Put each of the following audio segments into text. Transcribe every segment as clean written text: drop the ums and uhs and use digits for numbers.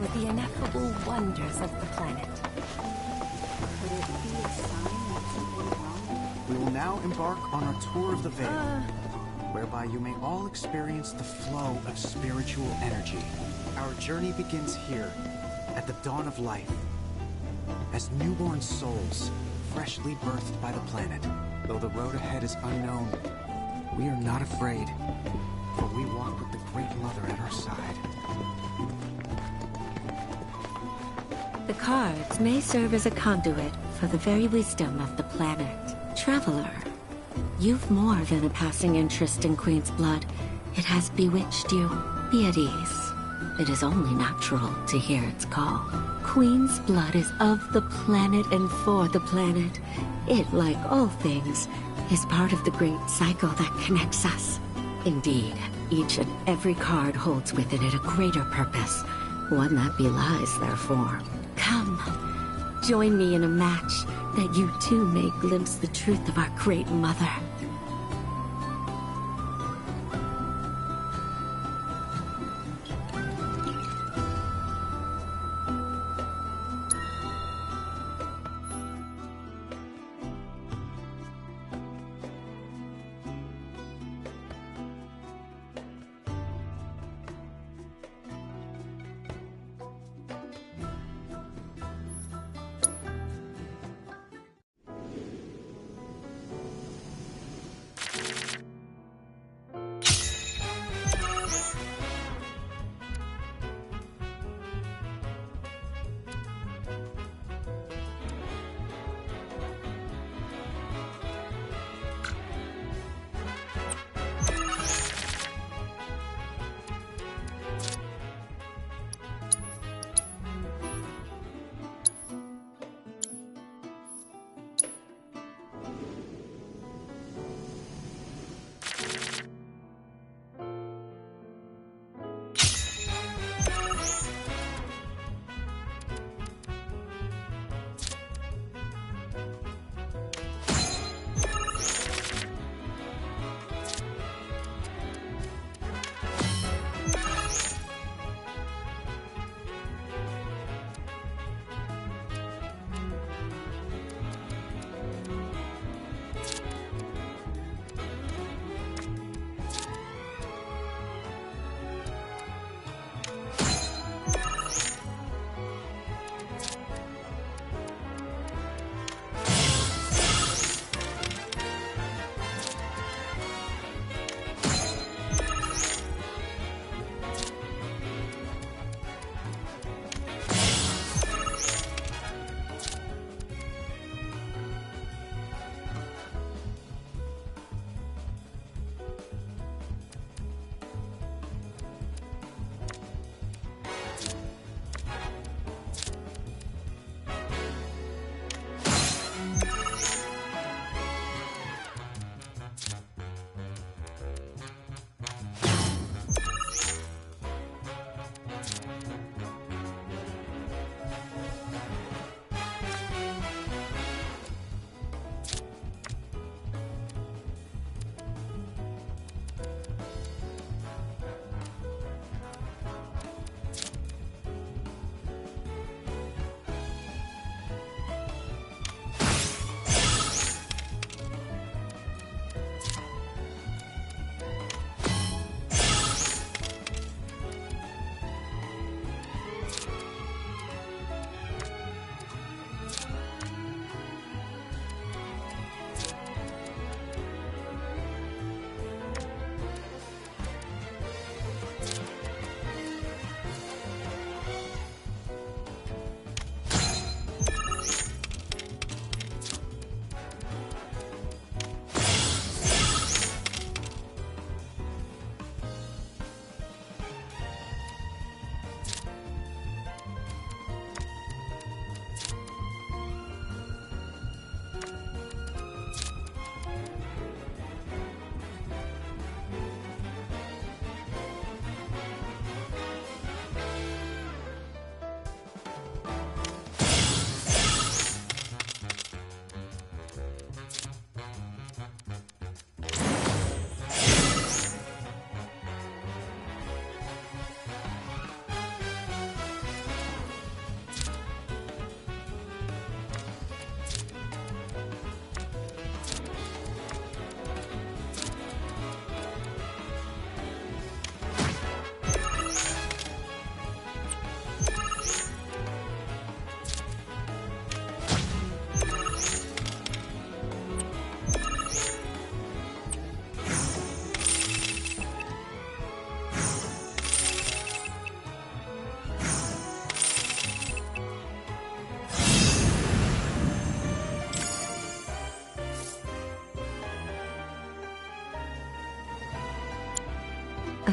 with the ineffable wonders of the planet. Could it be a sign that something wrong? We will now embark on our tour of the Veil, whereby you may all experience the flow of spiritual energy. Our journey begins here, at the dawn of life. As newborn souls, freshly birthed by the planet. Though the road ahead is unknown, we are not afraid, for we walk with the Great Mother at our side. The cards may serve as a conduit for the very wisdom of the planet. Traveler, you've more than a passing interest in Queen's blood. It has bewitched you. Be at ease. It is only natural to hear its call. Queen's blood is of the planet and for the planet. It, like all things, is part of the great cycle that connects us. Indeed, each and every card holds within it a greater purpose, one that belies their form. Come, join me in a match that you too may glimpse the truth of our Great Mother.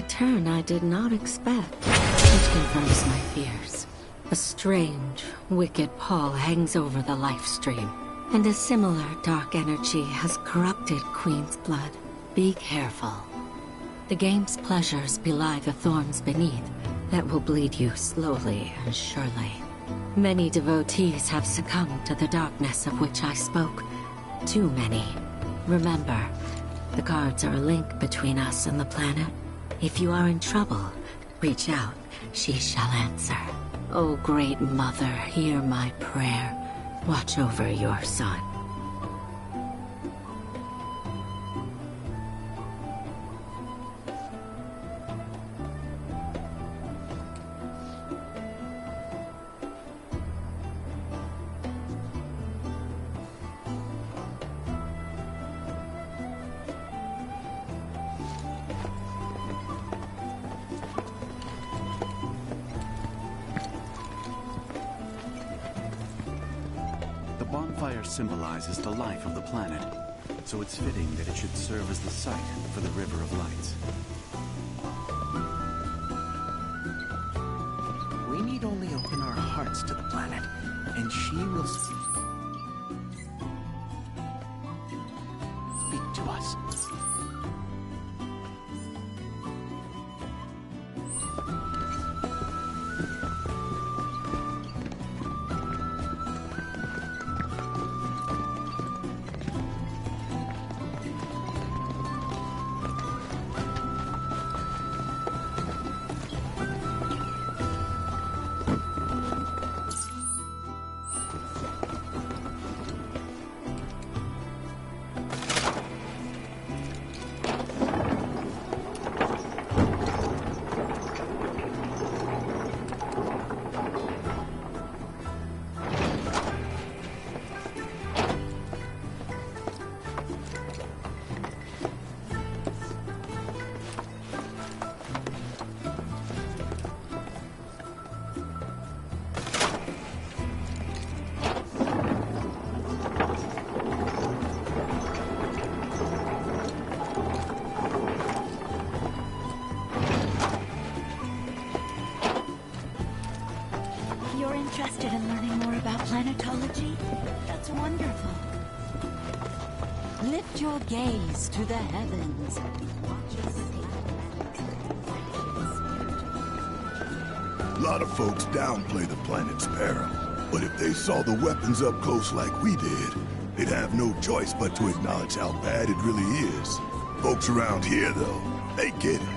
A turn I did not expect, which confirms my fears. A strange, wicked pall hangs over the life stream, and a similar dark energy has corrupted Queen's blood. Be careful. The game's pleasures belie the thorns beneath that will bleed you slowly and surely. Many devotees have succumbed to the darkness of which I spoke. Too many. Remember, the cards are a link between us and the planet. If you are in trouble, reach out. She shall answer. O great mother, hear my prayer. Watch over your son. The bonfire symbolizes the life of the planet, so it's fitting that it should serve as the site for the River of Lights. We need only open our hearts to the planet, and she will speak to us. You're interested in learning more about planetology? That's wonderful. Lift your gaze to the heavens. A lot of folks downplay the planet's peril, but if they saw the weapons up close like we did, they'd have no choice but to acknowledge how bad it really is. Folks around here, though, they get it.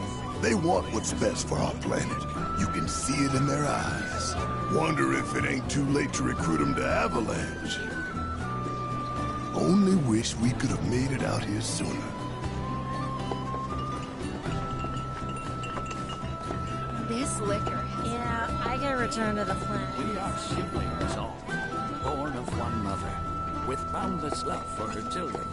They want what's best for our planet. You can see it in their eyes. Wonder if it ain't too late to recruit them to Avalanche. Only wish we could have made it out here sooner. This liquor. Yeah, I gotta return to the planet. We are siblings all, born of one mother, with boundless love for her children.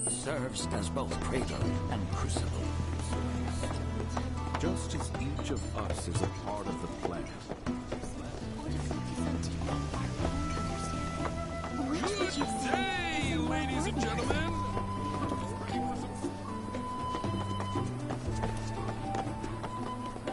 She serves as both cradle and crucible. Just as each of us is a part of the planet. Hey, ladies and gentlemen!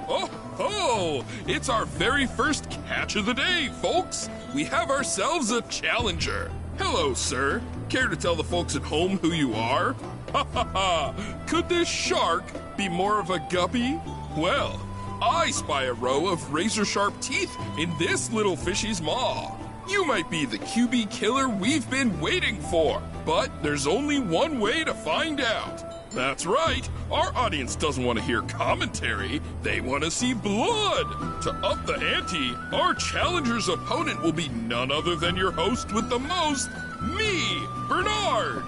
Oh ho! It's our very first catch of the day, folks! We have ourselves a challenger. Hello, sir. Care to tell the folks at home who you are? Ha ha ha! Could this shark be more of a guppy? Well, I spy a row of razor-sharp teeth in this little fishy's maw. You might be the QB killer we've been waiting for, but there's only one way to find out. That's right, our audience doesn't want to hear commentary, they want to see blood. To up the ante, our challenger's opponent will be none other than your host with the most, me, Bernard.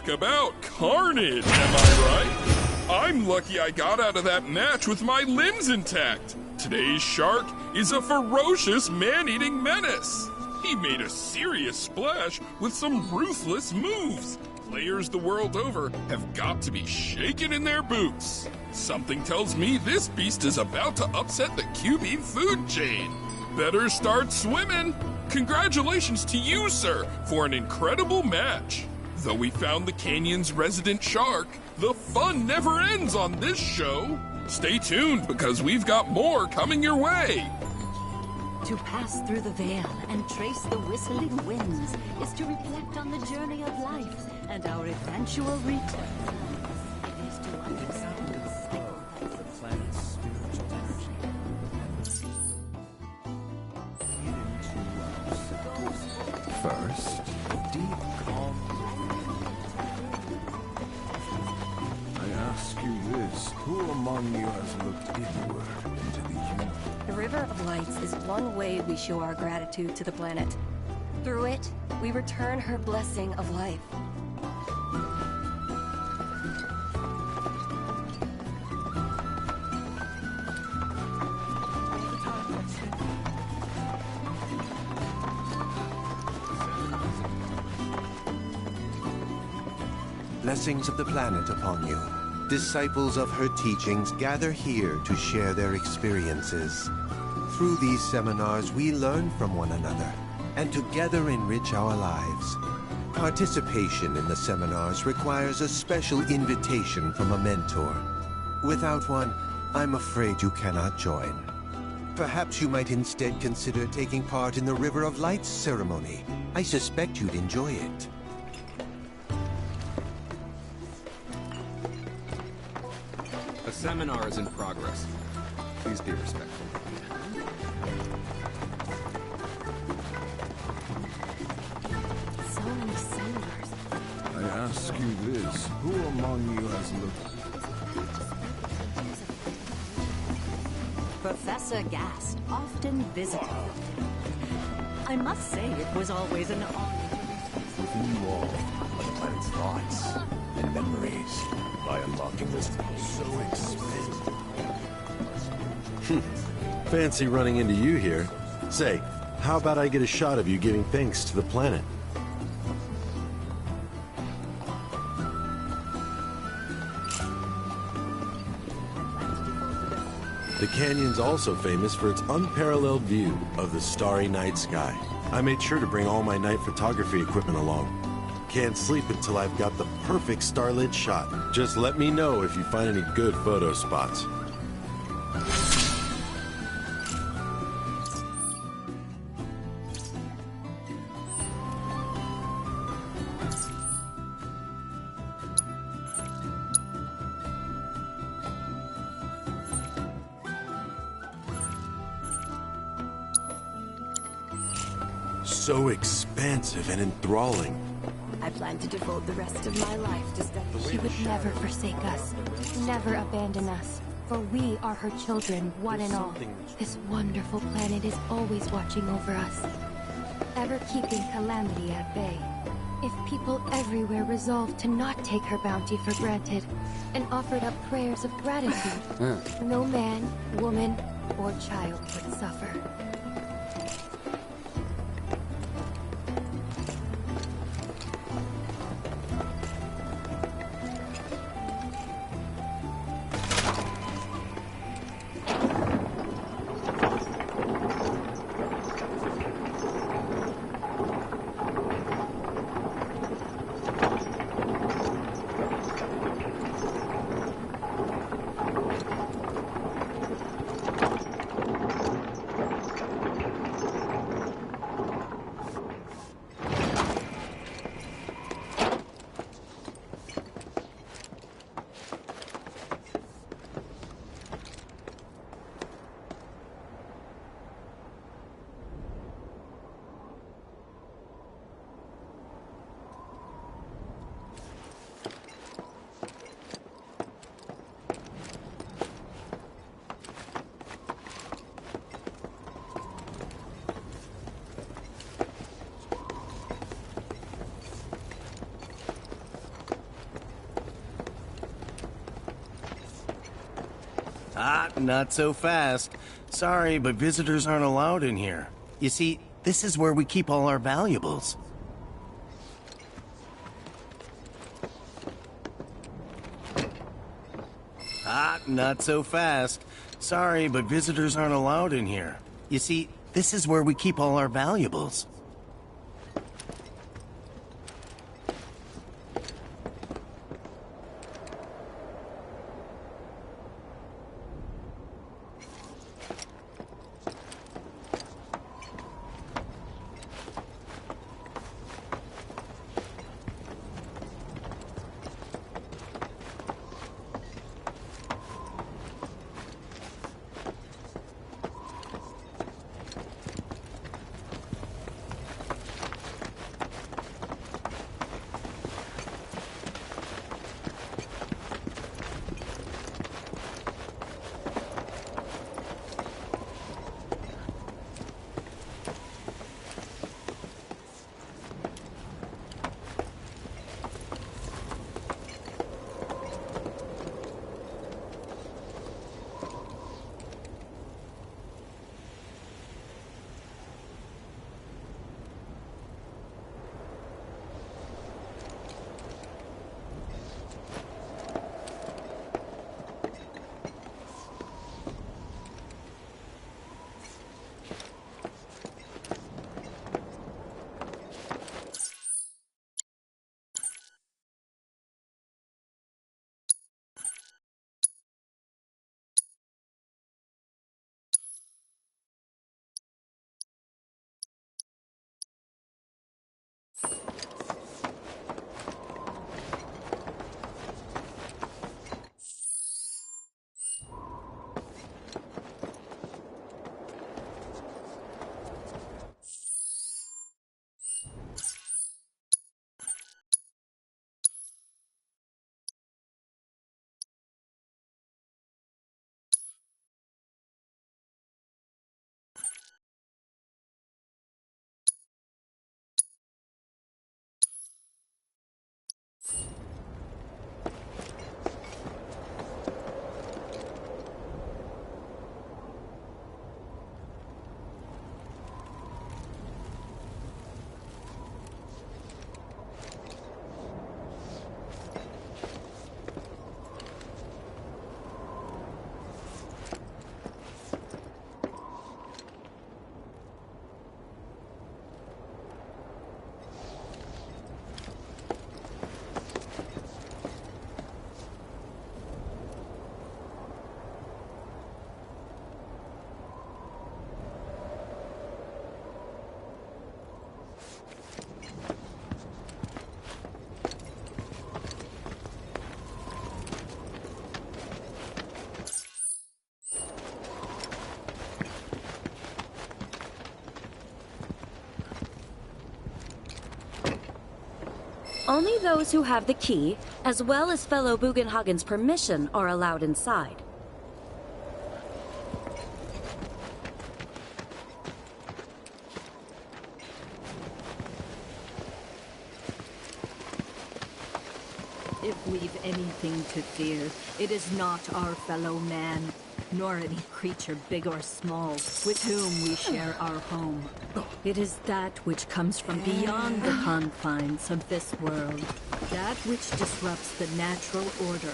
Talk about carnage, am I right? I'm lucky I got out of that match with my limbs intact. Today's shark is a ferocious man-eating menace. He made a serious splash with some ruthless moves. Players the world over have got to be shaken in their boots. Something tells me this beast is about to upset the QB food chain. Better start swimming. Congratulations to you, sir, for an incredible match. Though we found the canyon's resident shark, the fun never ends on this show. Stay tuned because we've got more coming your way. To pass through the veil and trace the whistling winds is to reflect on the journey of life and our eventual return. It is to understand the cycle that The planet's spiritual energy. First, deep calm. I ask you this, who among you has looked inward into the human? The River of Lights is one way we show our gratitude to the planet. Through it, we return her blessing of life. Blessings of the planet upon you. Disciples of her teachings gather here to share their experiences. Through these seminars, we learn from one another and together enrich our lives. Participation in the seminars requires a special invitation from a mentor. Without one, I'm afraid you cannot join. Perhaps you might instead consider taking part in the River of Lights ceremony. I suspect you'd enjoy it. A seminar is in progress. Please be respectful. So many seminars. I ask you this, who among you has looked... Professor Gast often visited. I must say it was always an honor. Within you all are the planet's thoughts and memories. By unlocking this so expensive. Fancy running into you here. Say, how about I get a shot of you giving thanks to the planet? The canyon's also famous for its unparalleled view of the starry night sky. I made sure to bring all my night photography equipment along. Can't sleep until I've got the perfect starlit shot. Just let me know if you find any good photo spots. So expansive and enthralling. I plan to devote the rest of my life to study. She would never forsake us, never abandon us, for we are her children, one and all. This wonderful planet is always watching over us, ever keeping calamity at bay. If people everywhere resolved to not take her bounty for granted, and offered up prayers of gratitude, no man, woman, or child would suffer. Ah, not so fast. Sorry, but visitors aren't allowed in here. You see, this is where we keep all our valuables. Ah, not so fast. Sorry, but visitors aren't allowed in here. You see, this is where we keep all our valuables. Only those who have the key, as well as fellow Bugenhagen's permission, are allowed inside. If we've anything to fear, it is not our fellow man, nor any creature big or small, with whom we share our home. It is that which comes from beyond the confines of this world, that which disrupts the natural order,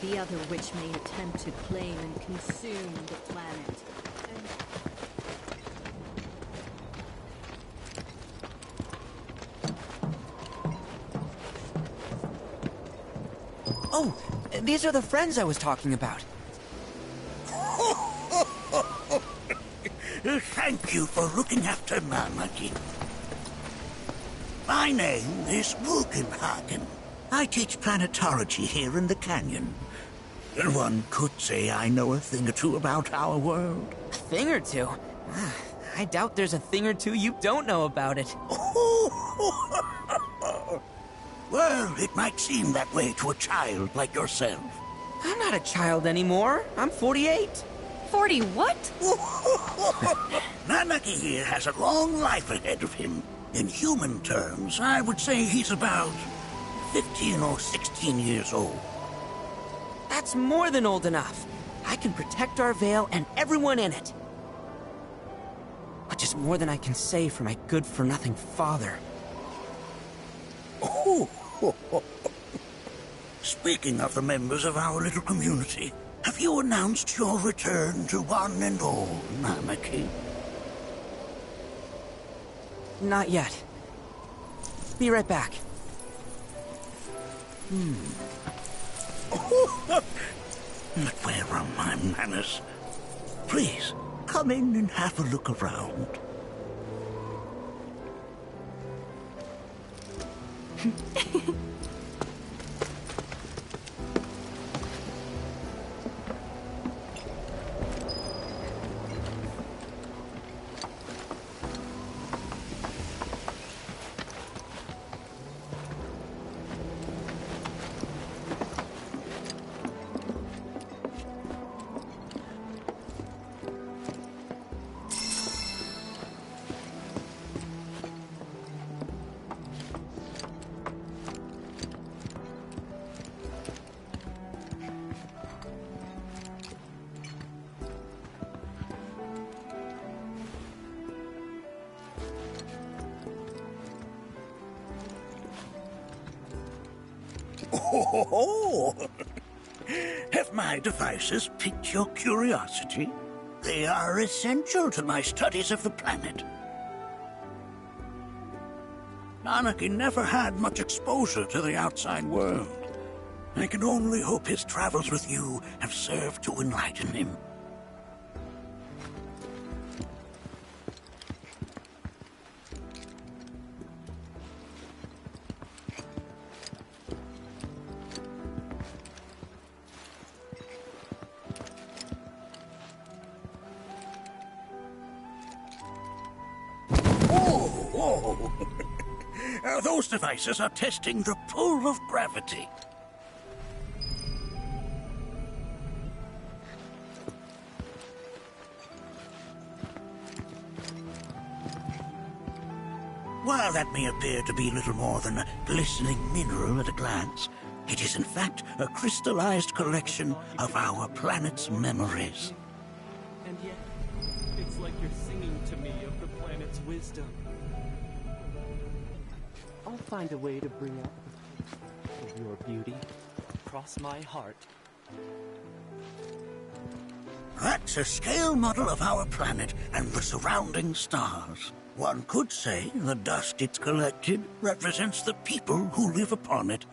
the other which may attempt to claim and consume the planet. Oh, these are the friends I was talking about. Thank you for looking after Marmaduke. My name is Bugenhagen. I teach planetology here in the canyon. One could say I know a thing or two about our world. A thing or two? I doubt there's a thing or two you don't know about it. Well, it might seem that way to a child like yourself. I'm not a child anymore. I'm 48. 40 what? Nanaki here has a long life ahead of him. In human terms, I would say he's about 15 or 16 years old. That's more than old enough. I can protect our Vale and everyone in it. Which is more than I can say for my good-for-nothing father. Oh, speaking of the members of our little community, have you announced your return to one and all, Namaki? Not yet. Be right back. But where are my manners? Please, come in and have a look around. Oh, have my devices piqued your curiosity? They are essential to my studies of the planet. Nanaki never had much exposure to the outside world. I can only hope his travels with you have served to enlighten him. Those devices are testing the pull of gravity. While that may appear to be little more than a glistening mineral at a glance, it is in fact a crystallized collection of our planet's memories. And yet, it's like you're singing to me of the planet's wisdom. I'll find a way to bring out the taste of your beauty. Cross my heart. That's a scale model of our planet and the surrounding stars. One could say the dust it's collected represents the people who live upon it.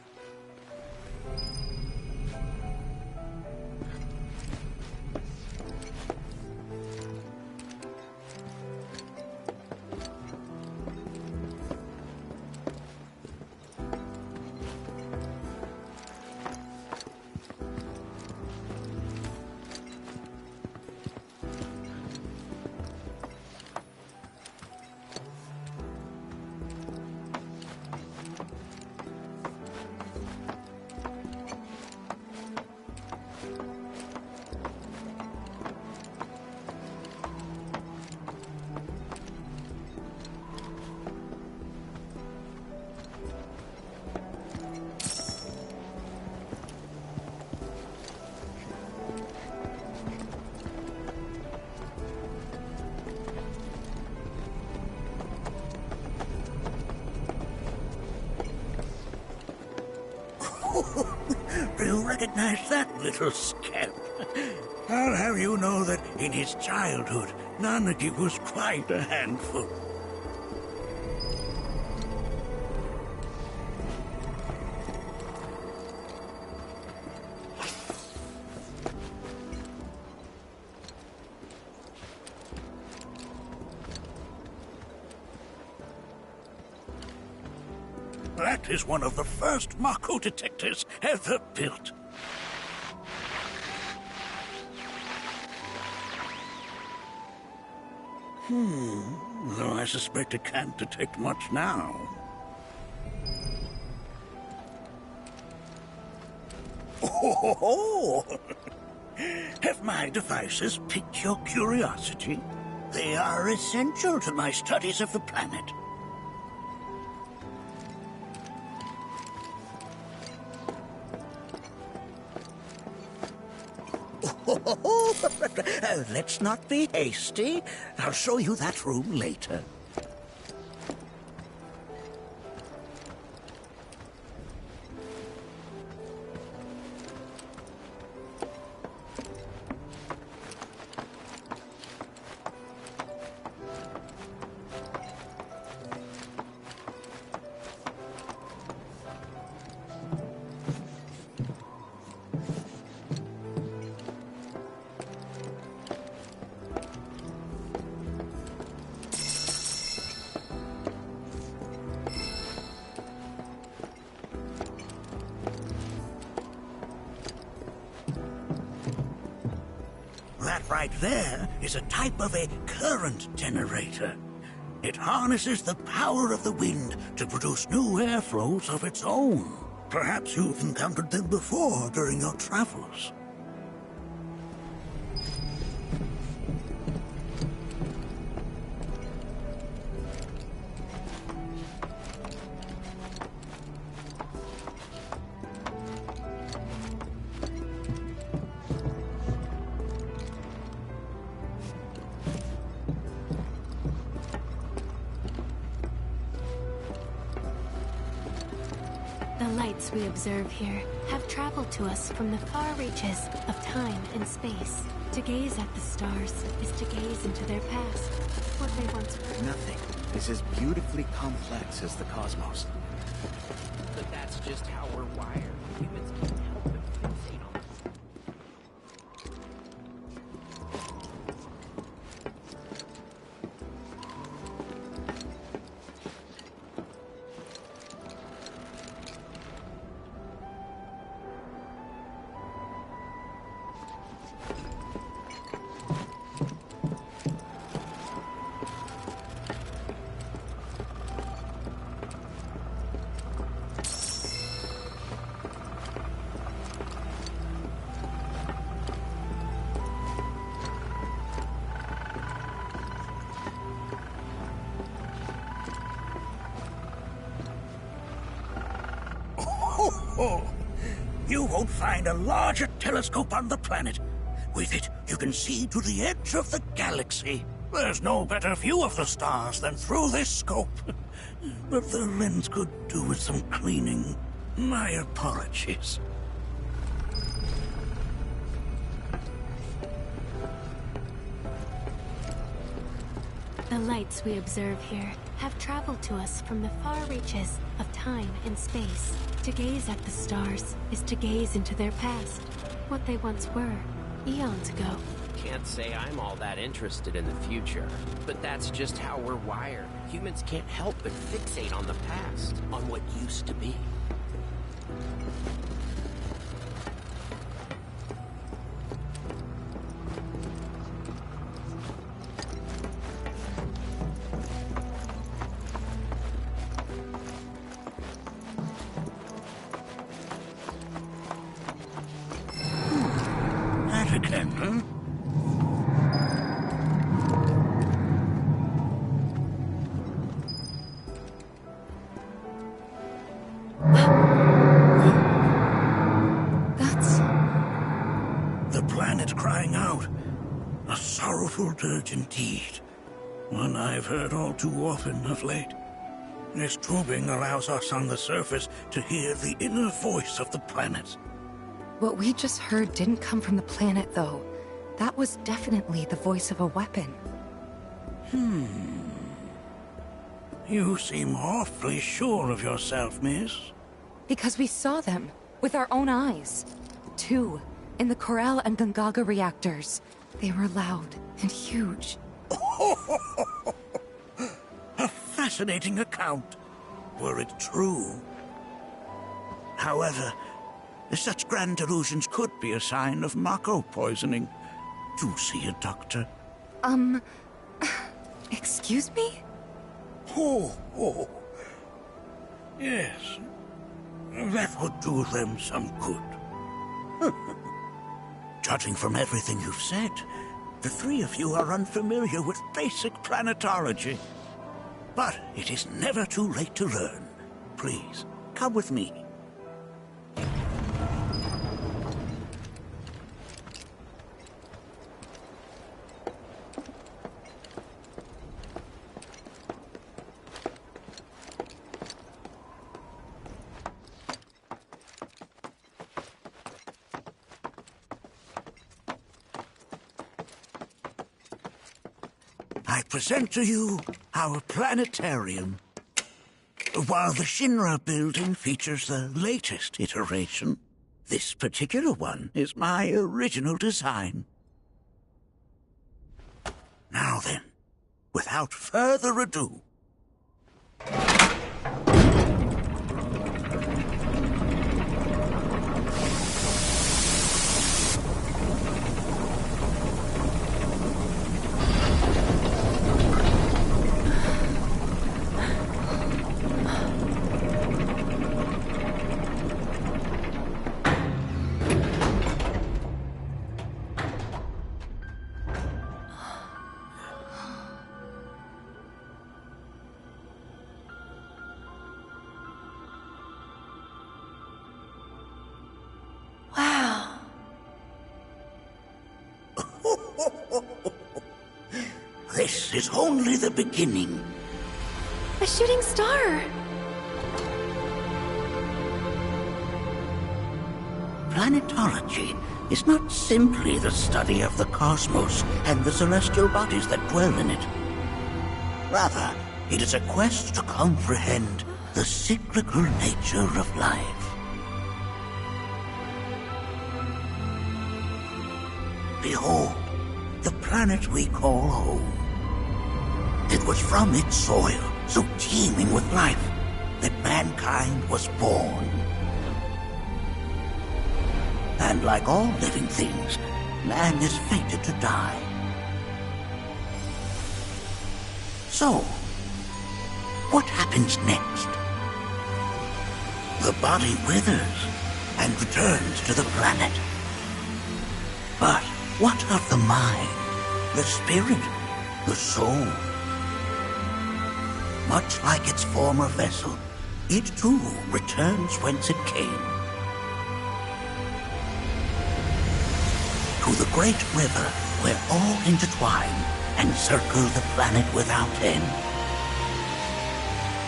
Do you recognize that little scamp? I'll have you know that in his childhood, Nanaki was quite a handful. That is one of the first Mako detectors ever built. Though I suspect it can't detect much now. Oh! Have my devices piqued your curiosity? They are essential to my studies of the planet. Let's not be hasty. I'll show you that room later. That right there is a type of a current generator. It harnesses the power of the wind to produce new airflows of its own. Perhaps you've encountered them before during your travels. The lights we observe here have traveled to us from the far reaches of time and space. To gaze at the stars is to gaze into their past, what they once were. Nothing is as beautifully complex as the cosmos. But that's just how we're wired. Humans can't help but fixate on it. Oh, you won't find a larger telescope on the planet. With it, you can see to the edge of the galaxy. There's no better view of the stars than through this scope. But the lens could do with some cleaning. My apologies. The lights we observe here have traveled to us from the far reaches of time and space. To gaze at the stars is to gaze into their past, what they once were, eons ago. Can't say I'm all that interested in the future, but that's just how we're wired. Humans can't help but fixate on the past, on what used to be. That again, huh? The planet crying out. A sorrowful dirge indeed. One I've heard all too often of late. This tubing allows us on the surface to hear the inner voice of the planet. What we just heard didn't come from the planet, though. That was definitely the voice of a weapon. You seem awfully sure of yourself, miss. Because we saw them, with our own eyes. 2, in the Corel and Gungaga reactors. They were loud and huge. A fascinating account, were it true. However, such grand delusions could be a sign of Mako poisoning. Do see a doctor. Excuse me? Oh. Yes. That would do them some good. Judging from everything you've said, the three of you are unfamiliar with basic planetology. But it is never too late to learn. Please, come with me. I present to you our planetarium. While the Shinra building features the latest iteration, this particular one is my original design. Now then, without further ado... Wow. This is only the beginning. A shooting star! Planetology is not simply the study of the cosmos and the celestial bodies that dwell in it. Rather, it is a quest to comprehend the cyclical nature of life. Behold, the planet we call home. It was from its soil, so teeming with life, that mankind was born. And like all living things, man is fated to die. So, what happens next? The body withers and returns to the planet. But what of the mind, the spirit, the soul? Much like its former vessel, it too returns whence it came. To the great river where all intertwine and circle the planet without end.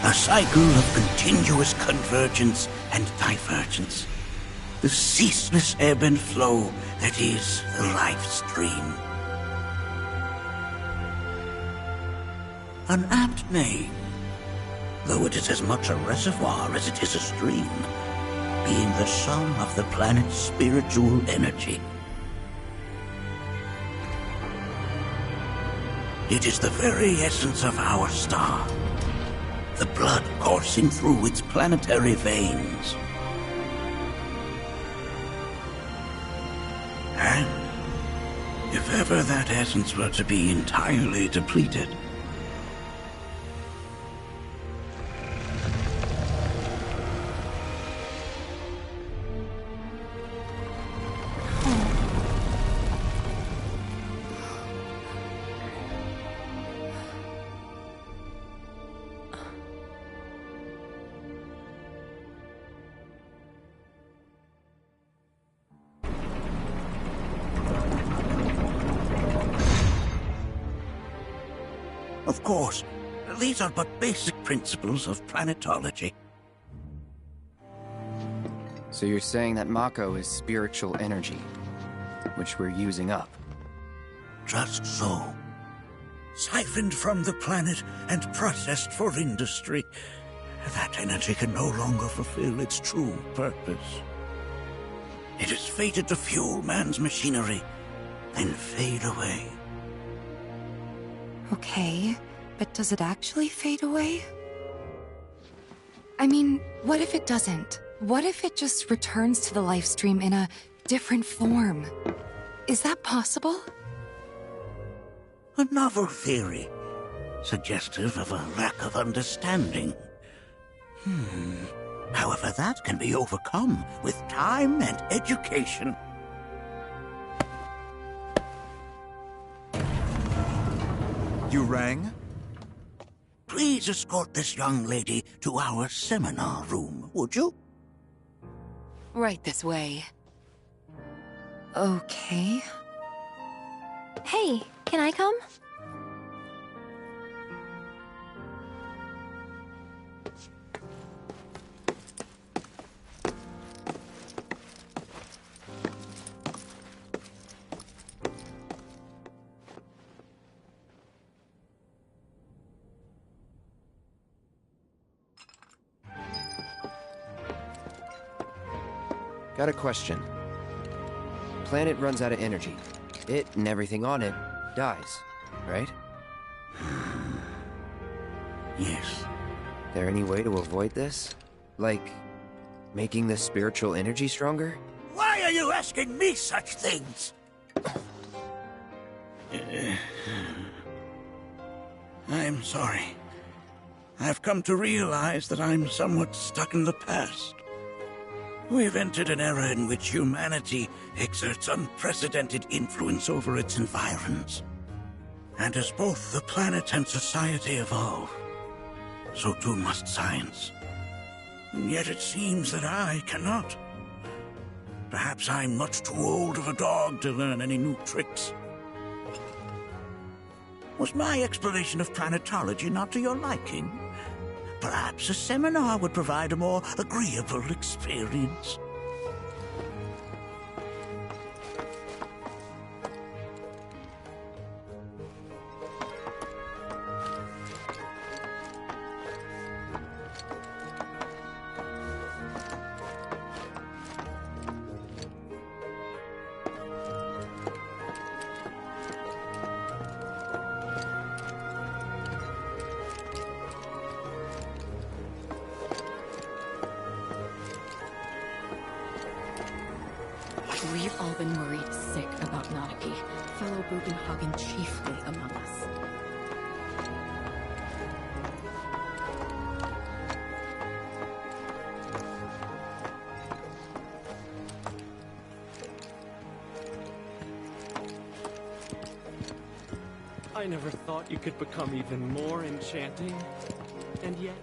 A cycle of continuous convergence and divergence. The ceaseless ebb and flow that is the life stream. An apt name, though it is as much a reservoir as it is a stream, being the sum of the planet's spiritual energy. It is the very essence of our star, the blood coursing through its planetary veins. And if ever that essence were to be entirely depleted, of course, these are but basic principles of planetology. So you're saying that Mako is spiritual energy, which we're using up? Just so. Siphoned from the planet and processed for industry, that energy can no longer fulfill its true purpose. It is fated to fuel man's machinery, then fade away. Okay, but does it actually fade away? I mean, what if it doesn't? What if it just returns to the life stream in a different form? Is that possible? A novel theory, suggestive of a lack of understanding. However, that can be overcome with time and education. You rang? Please escort this young lady to our seminar room, would you? Right this way. Okay. Hey, can I come? Got a question. Planet runs out of energy. It and everything on it dies, right? Yes. There any way to avoid this? Like, making the spiritual energy stronger? Why are you asking me such things? I'm sorry. I've come to realize that I'm somewhat stuck in the past. We've entered an era in which humanity exerts unprecedented influence over its environs. And as both the planet and society evolve, so too must science. And yet it seems that I cannot. Perhaps I'm much too old of a dog to learn any new tricks. Was my explanation of planetology not to your liking? Perhaps a seminar would provide a more agreeable experience. We've all been worried sick about Nanaki, fellow Bugenhagen chiefly among us. I never thought you could become even more enchanting, and yet...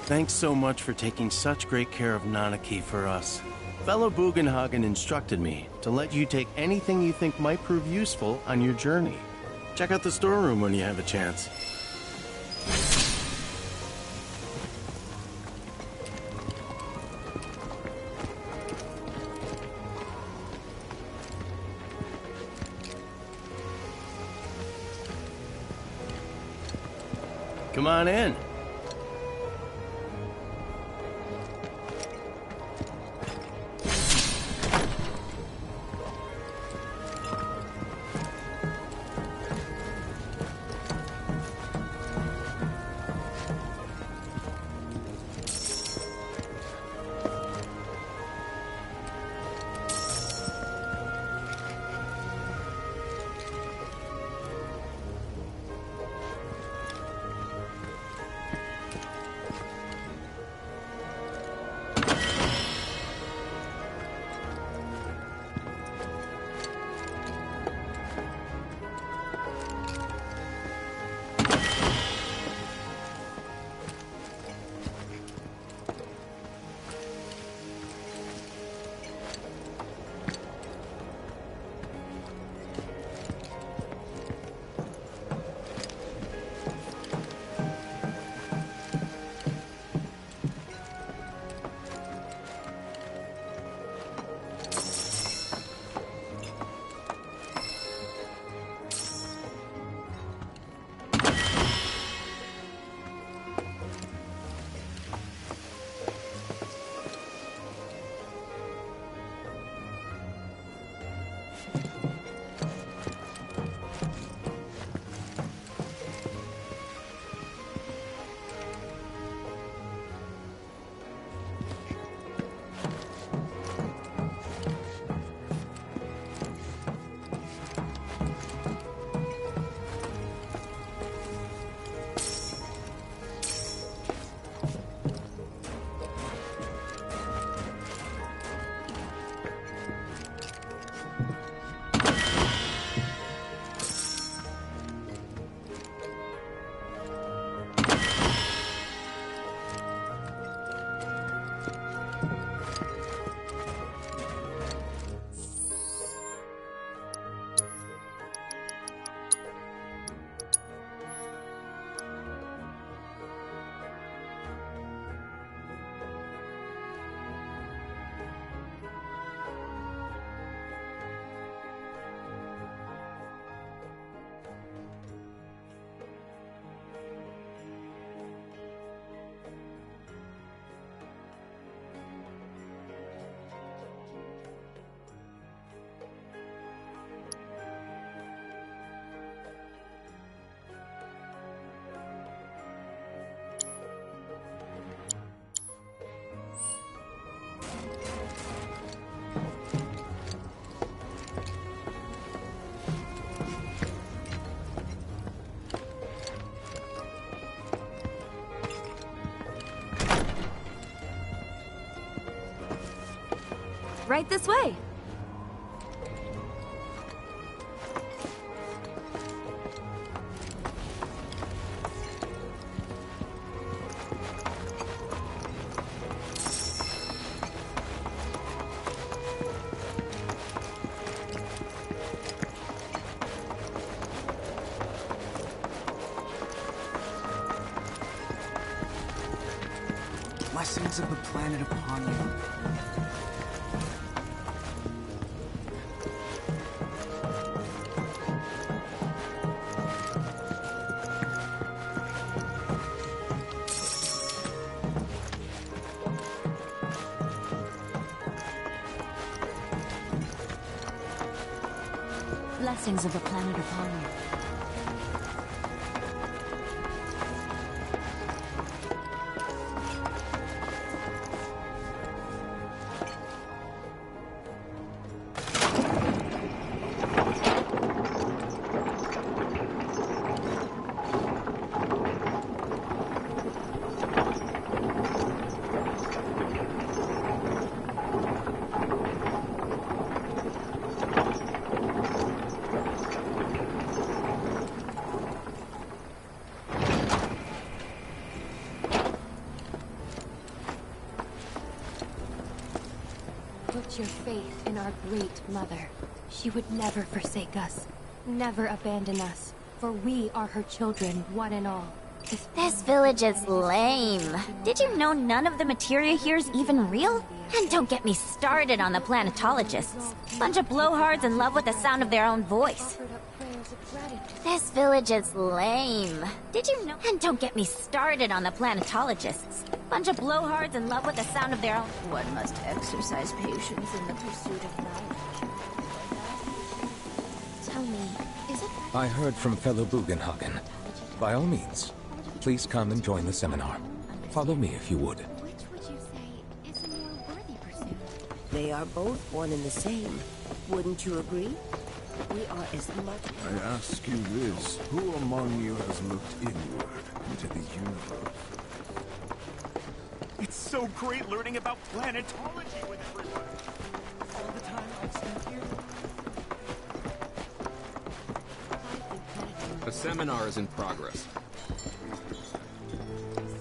Thanks so much for taking such great care of Nanaki for us. Fellow Bugenhagen instructed me to let you take anything you think might prove useful on your journey. Check out the storeroom when you have a chance. Come on in. Right this way. Blessings of the planet upon you. Blessings of the planet upon you. Put your faith in our great mother. She would never forsake us, never abandon us, for we are her children, one and all. This village is lame. Did you know none of the materia here is even real? And don't get me started on the planetologists. Bunch of blowhards in love with the sound of their own voice. This village is lame. Did you know? And don't get me started on the planetologists. Bunch of blowhards in love with the sound of their own. One must exercise patience in the pursuit of knowledge. Tell me, is it... I heard from fellow Bugenhagen. By all means, please come and join the seminar. Follow me if you would. Which would you say is a more worthy pursuit? They are both one and the same. Wouldn't you agree? We are as much... I ask you this, who among you has looked inward into the universe? It's so great learning about planetology with everyone. All the time I've spent here. A seminar is in progress.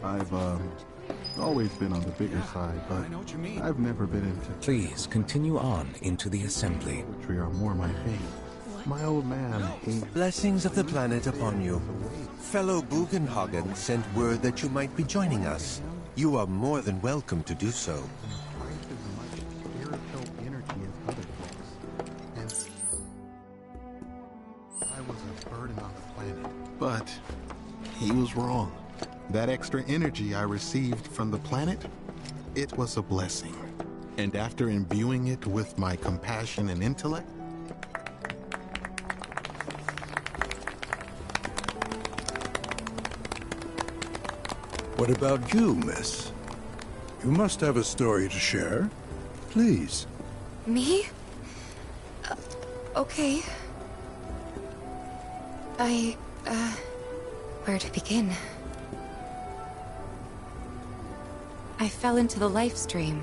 I've, always been on the bigger side, but I've never been into... Please continue on into the assembly. Poetry are more my thing. My old man hates... Blessings of the planet upon you. Fellow Bugenhagen sent word that you might be joining us. You are more than welcome to do so. I was a burden on the planet. But he was wrong. That extra energy I received from the planet, it was a blessing. And after imbuing it with my compassion and intellect, What about you, miss? You must have a story to share. Please. Me? Okay. Where to begin? I fell into the life stream.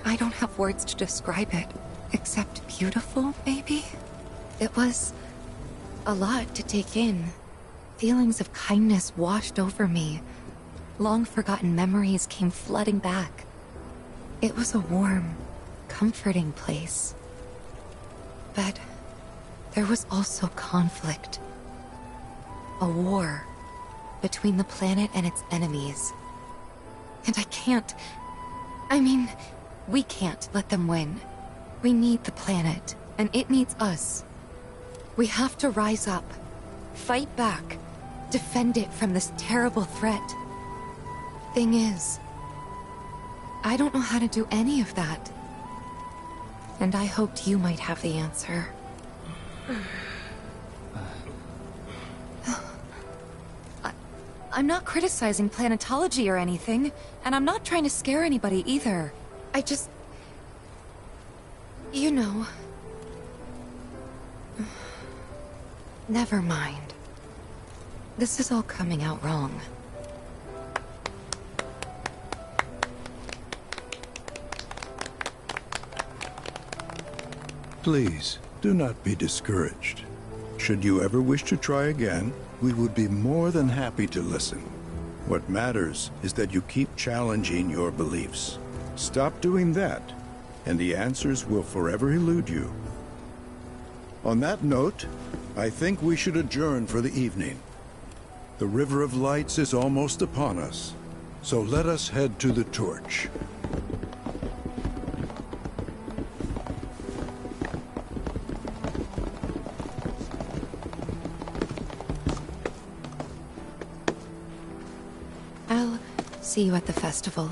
I don't have words to describe it, except beautiful, maybe? It was a lot to take in. Feelings of kindness washed over me. Long-forgotten memories came flooding back. It was a warm, comforting place. But there was also conflict. A war between the planet and its enemies. And we can't let them win. We need the planet, and it needs us. We have to rise up, fight back, defend it from this terrible threat. Thing is, I don't know how to do any of that. And I hoped you might have the answer. I'm not criticizing planetology or anything, and I'm not trying to scare anybody either. I just... You know... Never mind. This is all coming out wrong. Please, do not be discouraged. Should you ever wish to try again, we would be more than happy to listen. What matters is that you keep challenging your beliefs. Stop doing that, and the answers will forever elude you. On that note, I think we should adjourn for the evening. The River of Lights is almost upon us, so let us head to the torch. I'll see you at the festival.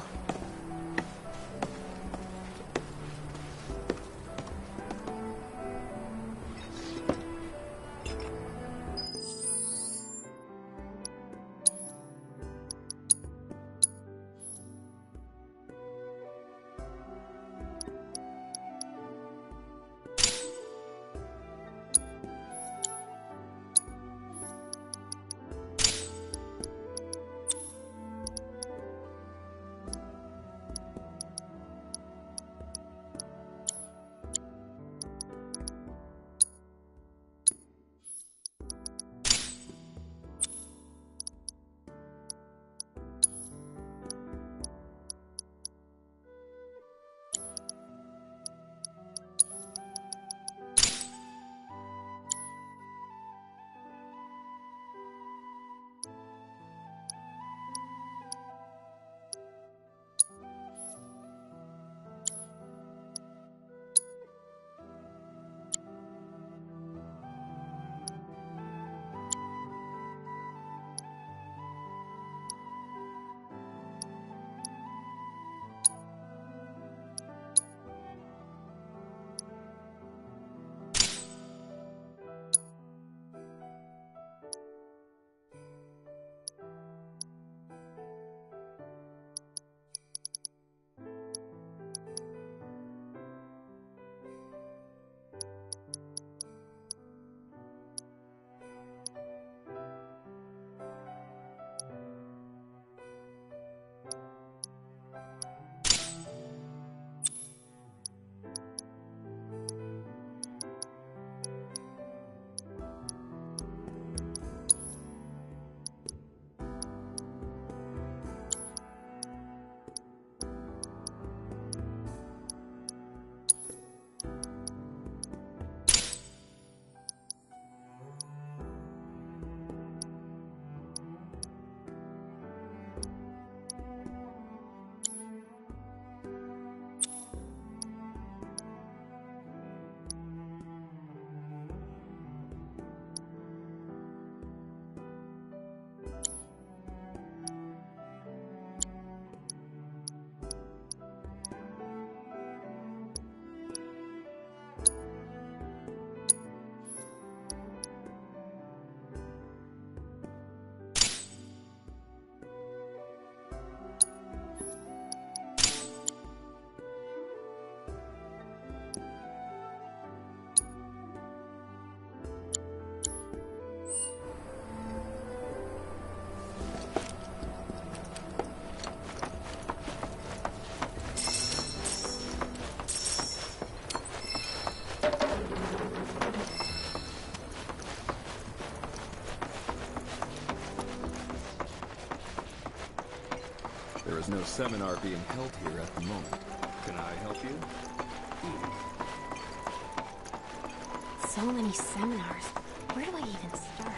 There is no seminar being held here at the moment. Can I help you? So many seminars. Where do I even start?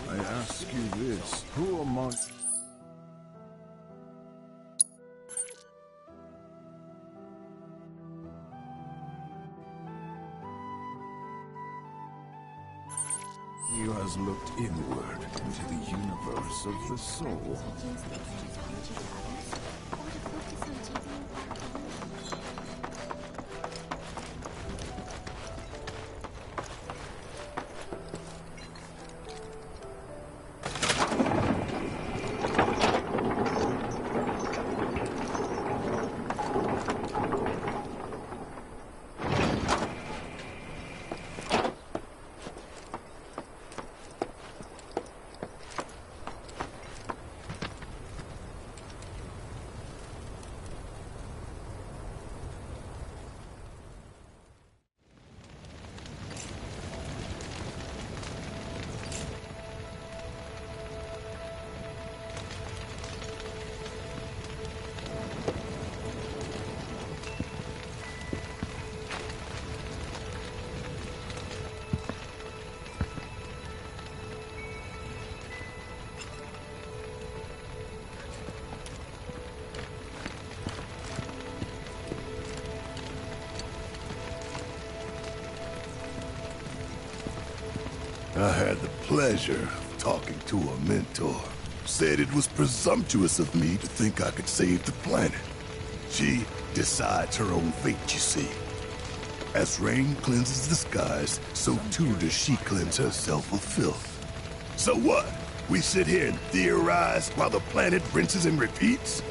I ask you this, who among... You has looked inward into the universe of the soul. I had the pleasure of talking to a mentor. Said it was presumptuous of me to think I could save the planet. She decides her own fate, you see. As rain cleanses the skies, so too does she cleanse herself of filth. So what? We sit here and theorize while the planet rinses and repeats?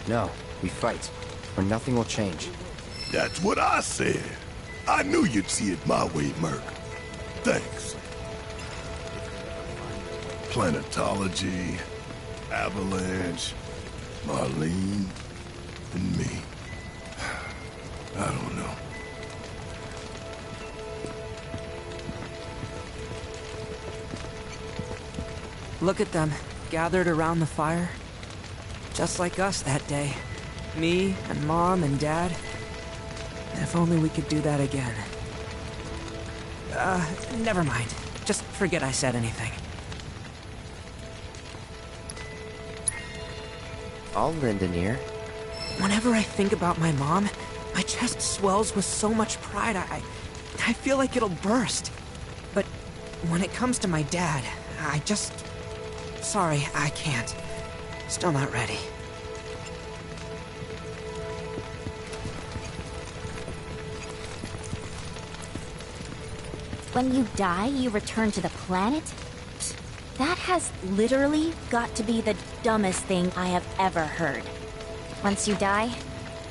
No, we fight, or nothing will change. That's what I said. I knew you'd see it my way, Merc. Thanks. Planetology, Avalanche, Marlene, and me. I don't know. Look at them, gathered around the fire. Just like us that day. Me and Mom and Dad. If only we could do that again. Never mind. Just forget I said anything. I'll lend an ear. Whenever I think about my mom, my chest swells with so much pride, I feel like it'll burst. But when it comes to my dad, I just... Sorry, I can't. Still not ready. When you die, you return to the planet? That has literally got to be the dumbest thing I have ever heard. Once you die,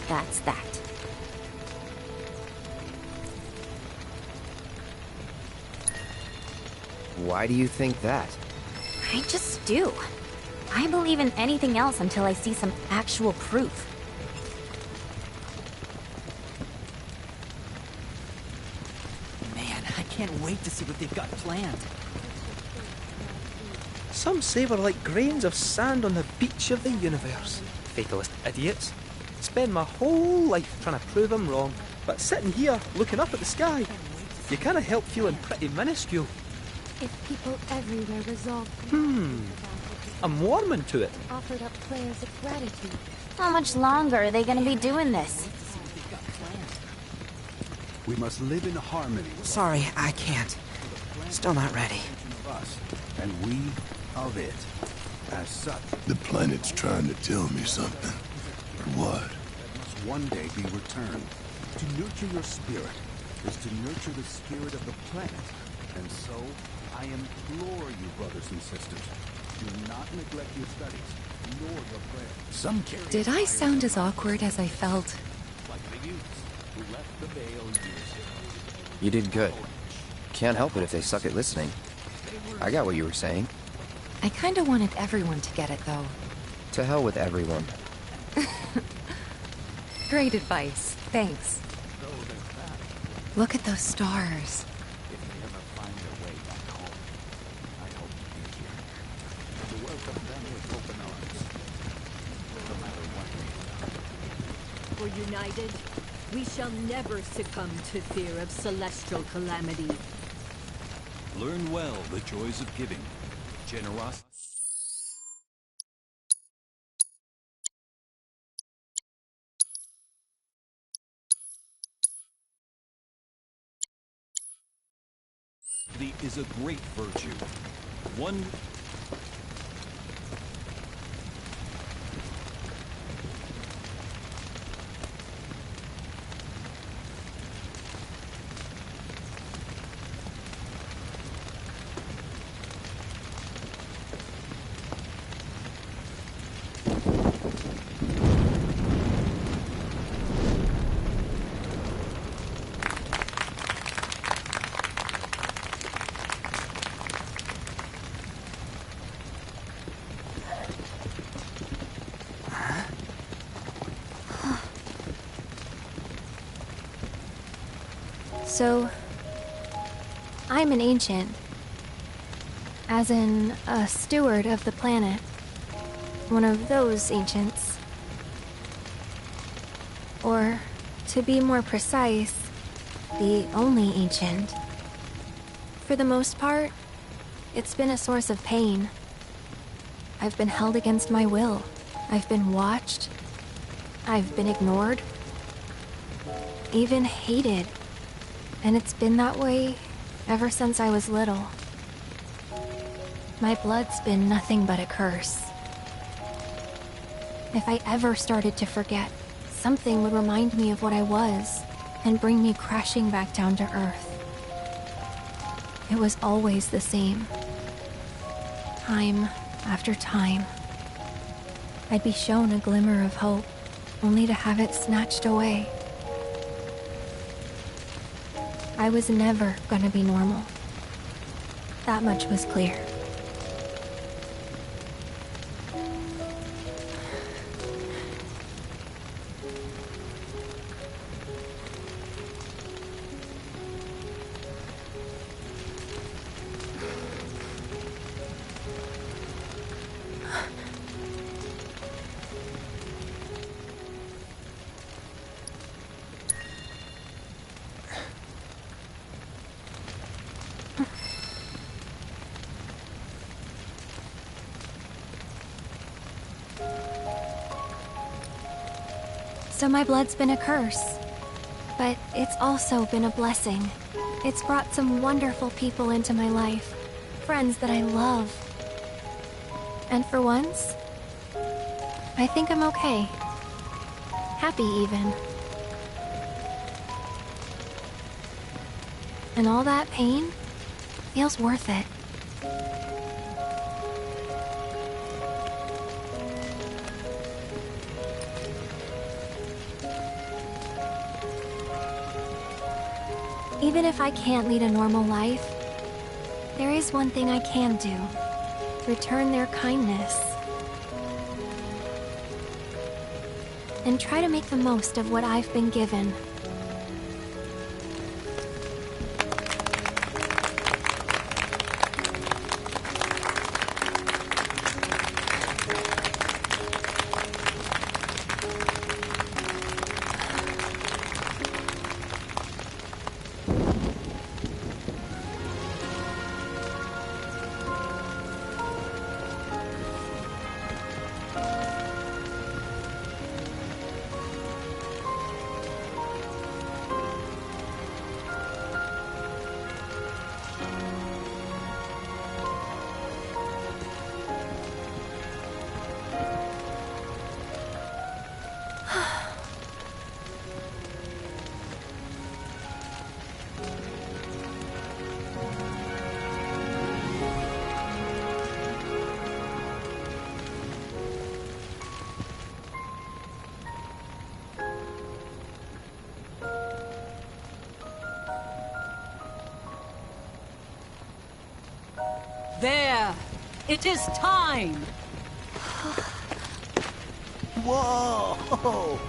that's that. Why do you think that? I just do. I believe in anything else until I see some actual proof. Man, I can't wait to see what they've got planned. Some say we're like grains of sand on the beach of the universe. Fatalist idiots. Spend my whole life trying to prove I'm wrong, but sitting here looking up at the sky, you can't help feeling pretty minuscule. If people everywhere resolved... I'm warming to it. Offered up prayers of gratitude. How much longer are they gonna be doing this? We must live in harmony. Sorry, I can't. Still not ready. And we of it. As such, the planet's trying to tell me something. What? must one day be returned. To nurture your spirit is to nurture the spirit of the planet. And so, I implore you, brothers and sisters, do not neglect your studies, nor your prayers. Did I sound as awkward as I felt? Like the youths who left the Vale years ago. You did good. Can't help it if they suck at listening. I got what you were saying. I kinda wanted everyone to get it, though. To hell with everyone. Great advice. Thanks. Look at those stars. If they ever find their way back home, I hope to be here. To welcome them with open arms. No matter what For they united, we shall never succumb to fear of celestial calamity. Learn well the joys of giving. Generosity. Is a great virtue. One So, I'm an ancient. As in, a steward of the planet. One of those ancients. Or, to be more precise, the only ancient. For the most part, it's been a source of pain. I've been held against my will. I've been watched. I've been ignored. even hated. And it's been that way ever since I was little. My blood's been nothing but a curse. If I ever started to forget, something would remind me of what I was and bring me crashing back down to Earth. It was always the same. Time after time. I'd be shown a glimmer of hope, only to have it snatched away. I was never gonna be normal. That much was clear. So my blood's been a curse, but it's also been a blessing. It's brought some wonderful people into my life, friends that I love. And for once, I think I'm okay. Happy even. And all that pain feels worth it. Even if I can't lead a normal life, there is one thing I can do. Return their kindness. And try to make the most of what I've been given. There! It is time! Whoa!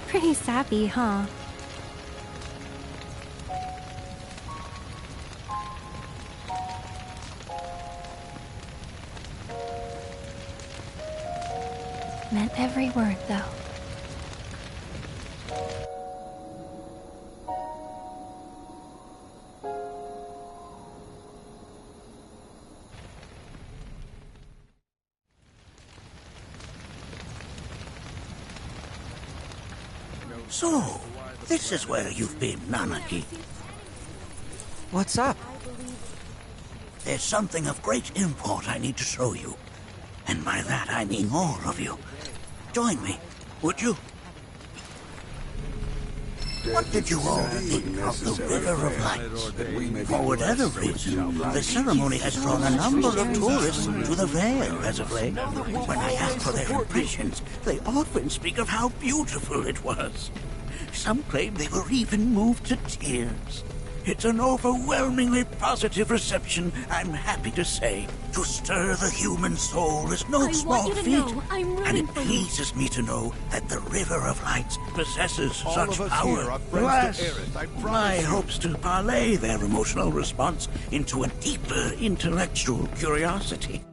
Pretty sappy, huh? Meant every word, though. So, this is where you've been, Nanaki. What's up? There's something of great import I need to show you. And by that I mean all of you. Join me, would you? What did you all think of the River of Lights? For whatever reason, the ceremony has drawn a number of tourists to the Vale as of late. When I ask for their impressions, they often speak of how beautiful it was. Some claim they were even moved to tears. It's an overwhelmingly positive reception, I'm happy to say. To stir the human soul is no small feat. And it pleases me to know that the River of Lights possesses such power. Alas, my hopes to parlay their emotional response into a deeper intellectual curiosity.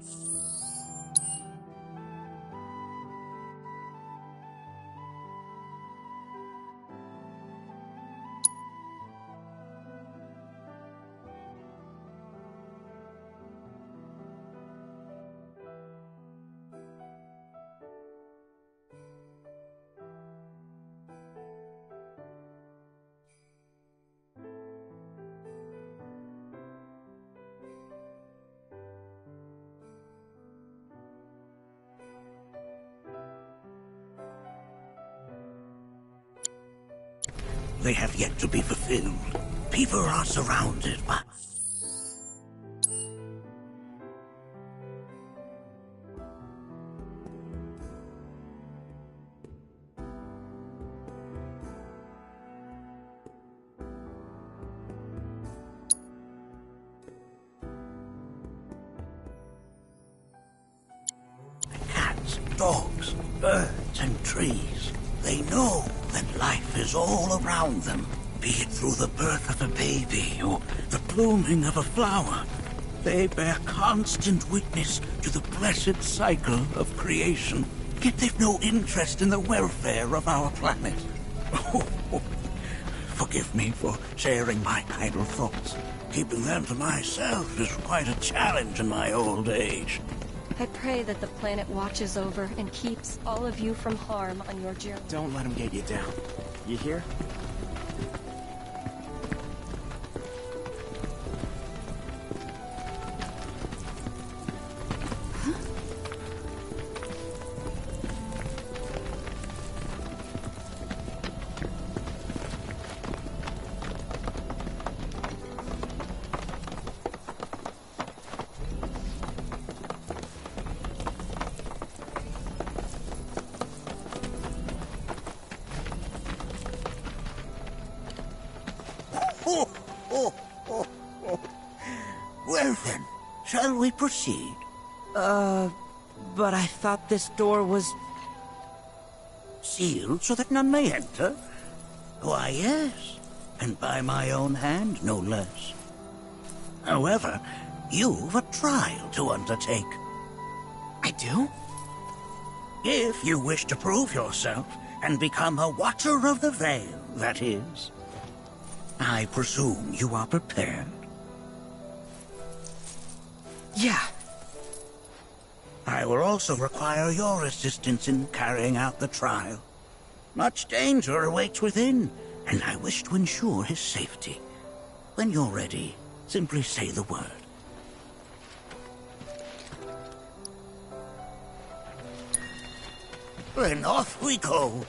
they have yet to be fulfilled. People are surrounded by... cats, dogs, birds, and trees. They know that life is all around them, be it through the birth of a baby or the blooming of a flower. They bear constant witness to the blessed cycle of creation, yet they've no interest in the welfare of our planet. Forgive me for sharing my idle thoughts. Keeping them to myself is quite a challenge in my old age. I pray that the planet watches over and keeps all of you from harm on your journey. Don't let him get you down. You hear? Well then, shall we proceed? But I thought this door was... Sealed so that none may enter? Why, yes, and by my own hand, no less. However, you've a trial to undertake. I do? If you wish to prove yourself and become a Watcher of the Veil, that is. I presume you are prepared? Yeah. I will also require your assistance in carrying out the trial. Much danger awaits within, and I wish to ensure his safety. When you're ready, simply say the word. Then off we go.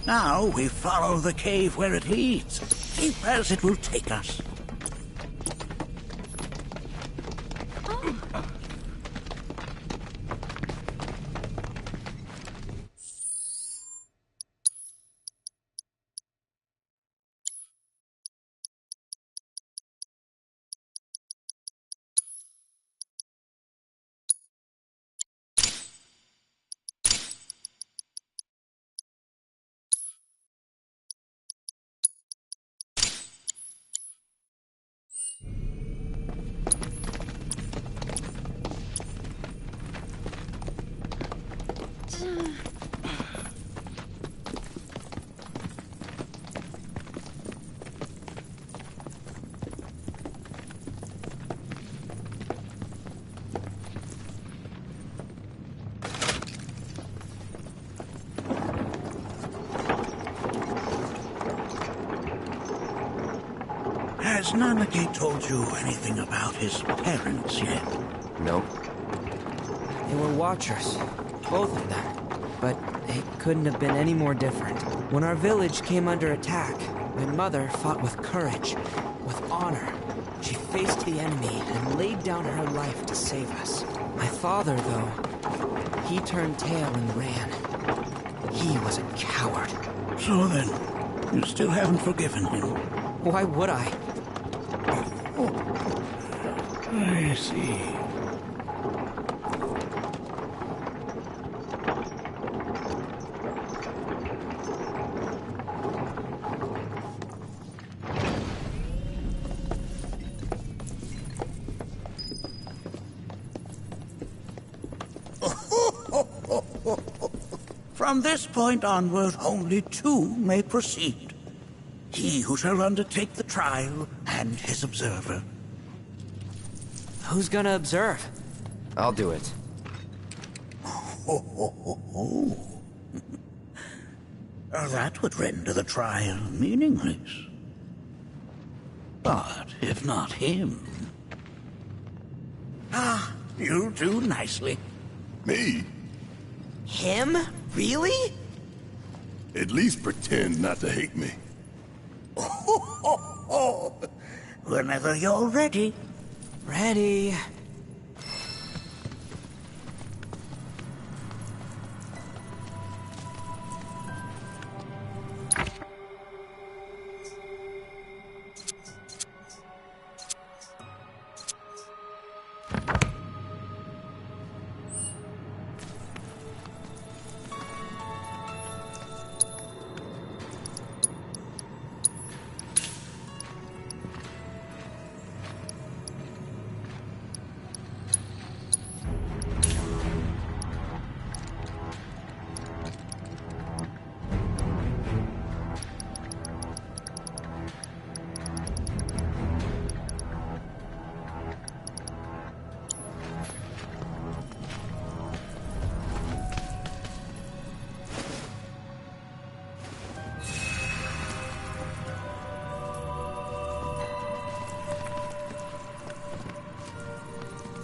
Now we follow the cave where it leads. Keep as it will take us. Has Nanaki told you anything about his parents yet? No. They were Watchers. Both of them. But it couldn't have been any more different. When our village came under attack, my mother fought with courage, with honor. She faced the enemy and laid down her life to save us. My father, though, he turned tail and ran. He was a coward. So then, you still haven't forgiven him? Why would I? I see. From this point onward, only two may proceed. He who shall undertake the trial and his observer. Who's gonna observe? I'll do it. That would render the trial meaningless. But if not him... you'll do nicely. Me? Him? Really? At least pretend not to hate me. Whenever you're ready. Ready.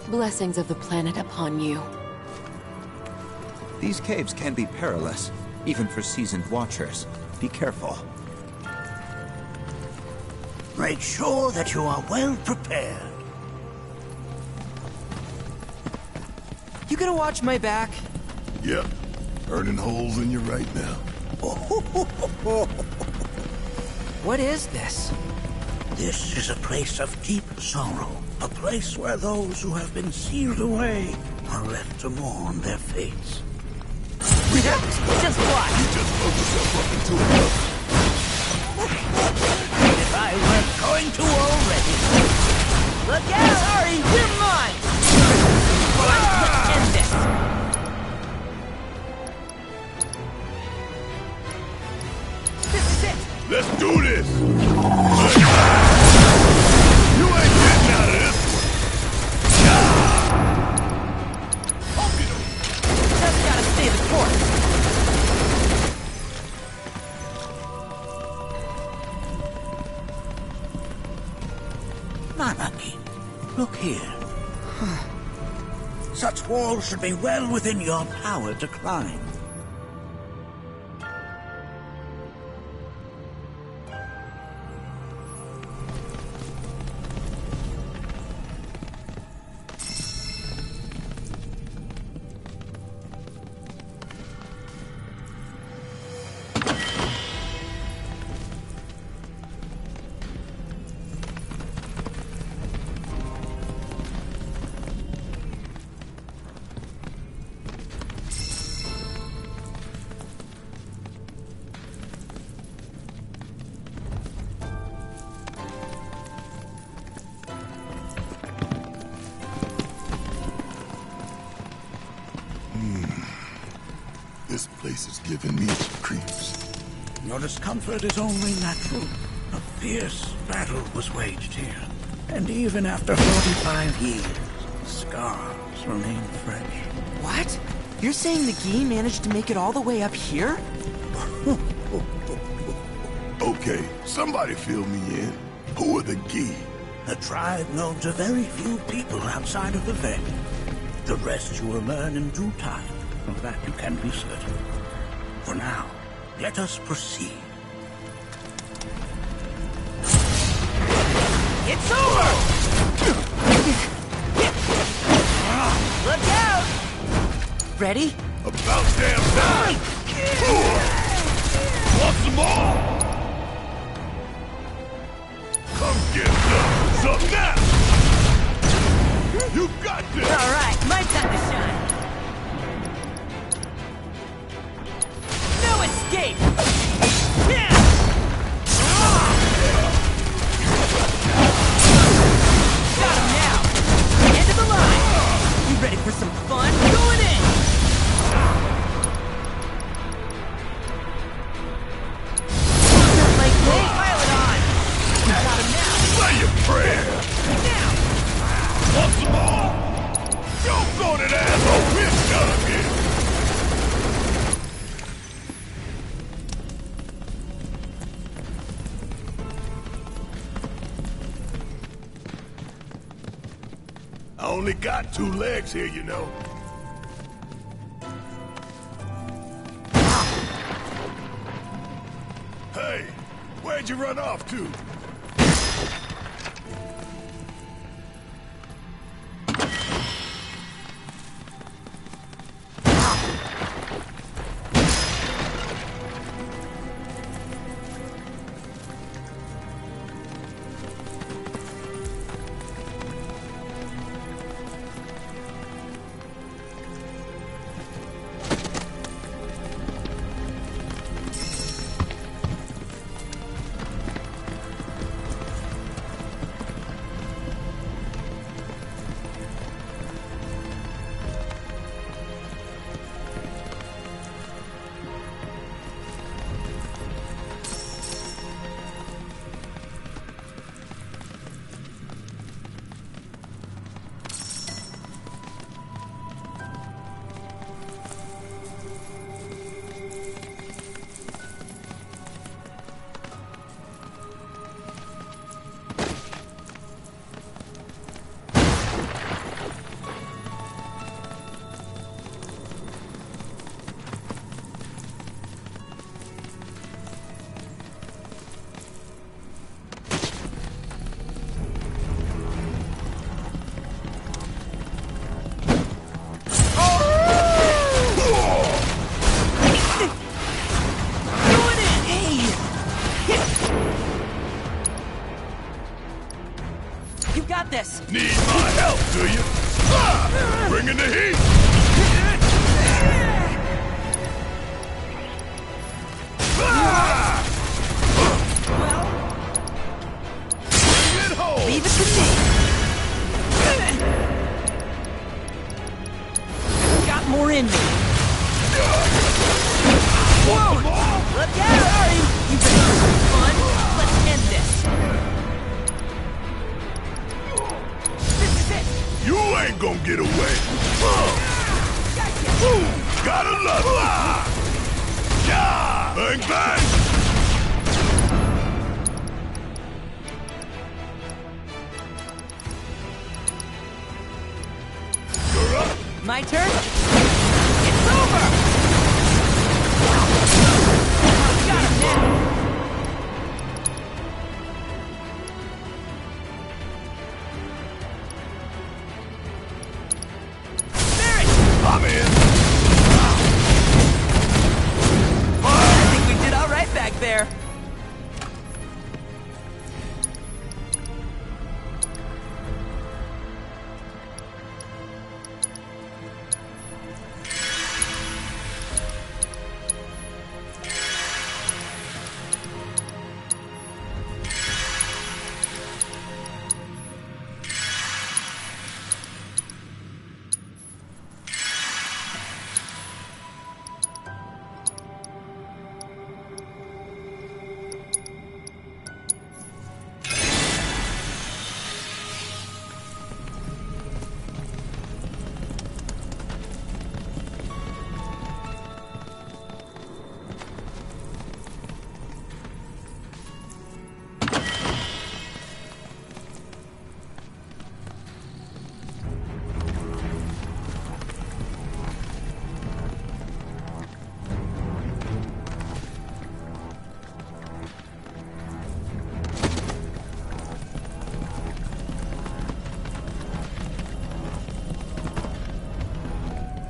Blessings of the planet upon you. These caves can be perilous, even for seasoned watchers. Be careful. Make sure that you are well prepared. You gonna watch my back? Yep. Burning holes in you right now. What is this? This is a place of deep sorrow. A place where those who have been sealed away are left to mourn their fates. Just what? You just broke yourself up into a cup. If I weren't going to already. Look out! Sorry, you're mine! Let's end this! This is it! Let's do this! You ain't getting out of this one! Just gotta stay the course. Nanaki, look here. Such walls should be well within your power to climb. This place is giving me the creeps. Your discomfort is only natural. A fierce battle was waged here. And even after 45 years, scars remain fresh. What? You're saying the Gi managed to make it all the way up here? Okay, somebody fill me in. Who are the Gi? A tribe known to very few people outside of the Veil. The rest you will learn in due time. Of that you can be certain. For now, let us proceed. It's over! Look out! Ready? About damn time! Want some more? Come get some now! You got this! Alright, my time to shine! No escape! Got him now! End of the line! You ready for some fun? Going in! Like me! Pile it on! Got him now! Say your prayer! Now! Want some more? got two legs here, you know. Hey, where'd you run off to? This. Need my help, do you? Bringing the heat! Bring it home! Leave it to me! Got more in me! Whoa! Look out! Sorry! You've been having fun? Let's end this! You ain't gonna get away! Gotta love it! Yeah! Bang, bang! You're up! My turn? It's over! Got him now! I'm in. I think we did all right back there.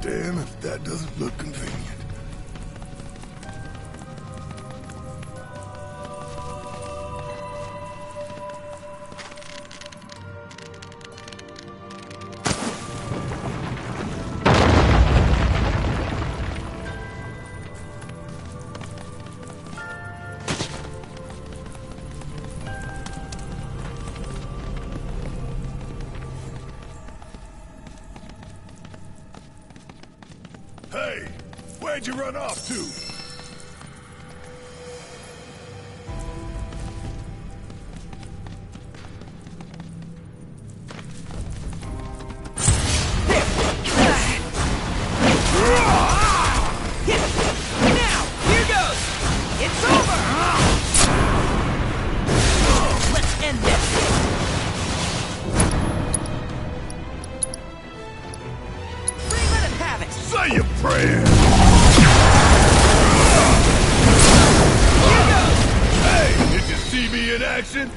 Damn if that doesn't look convenient. Hey, where'd you run off to? Now, here goes! It's over! Let's end this! Say your prayer! Hey, did you see me in action?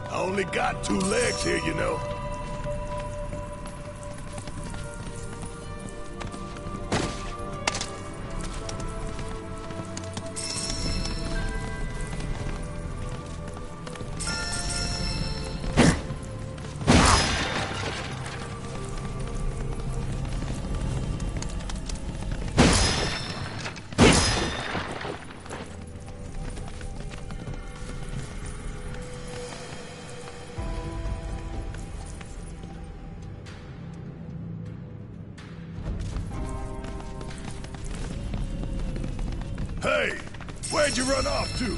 I only got 2 legs here, you know. Hey, where'd you run off to?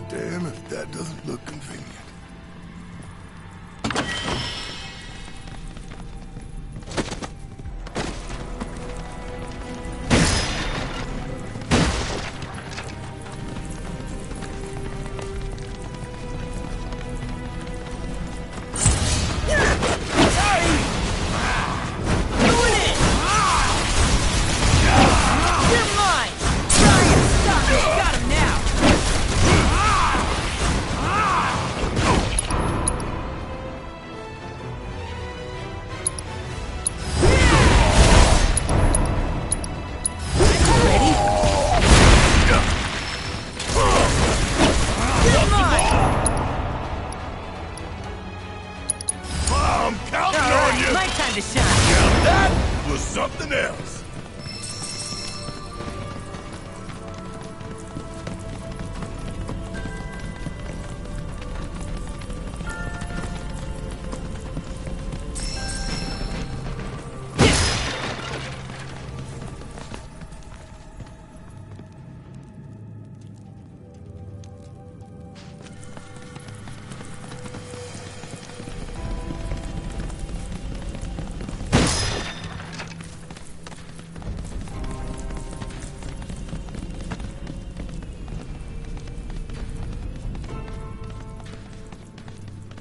Damn if that doesn't look convenient. Something else.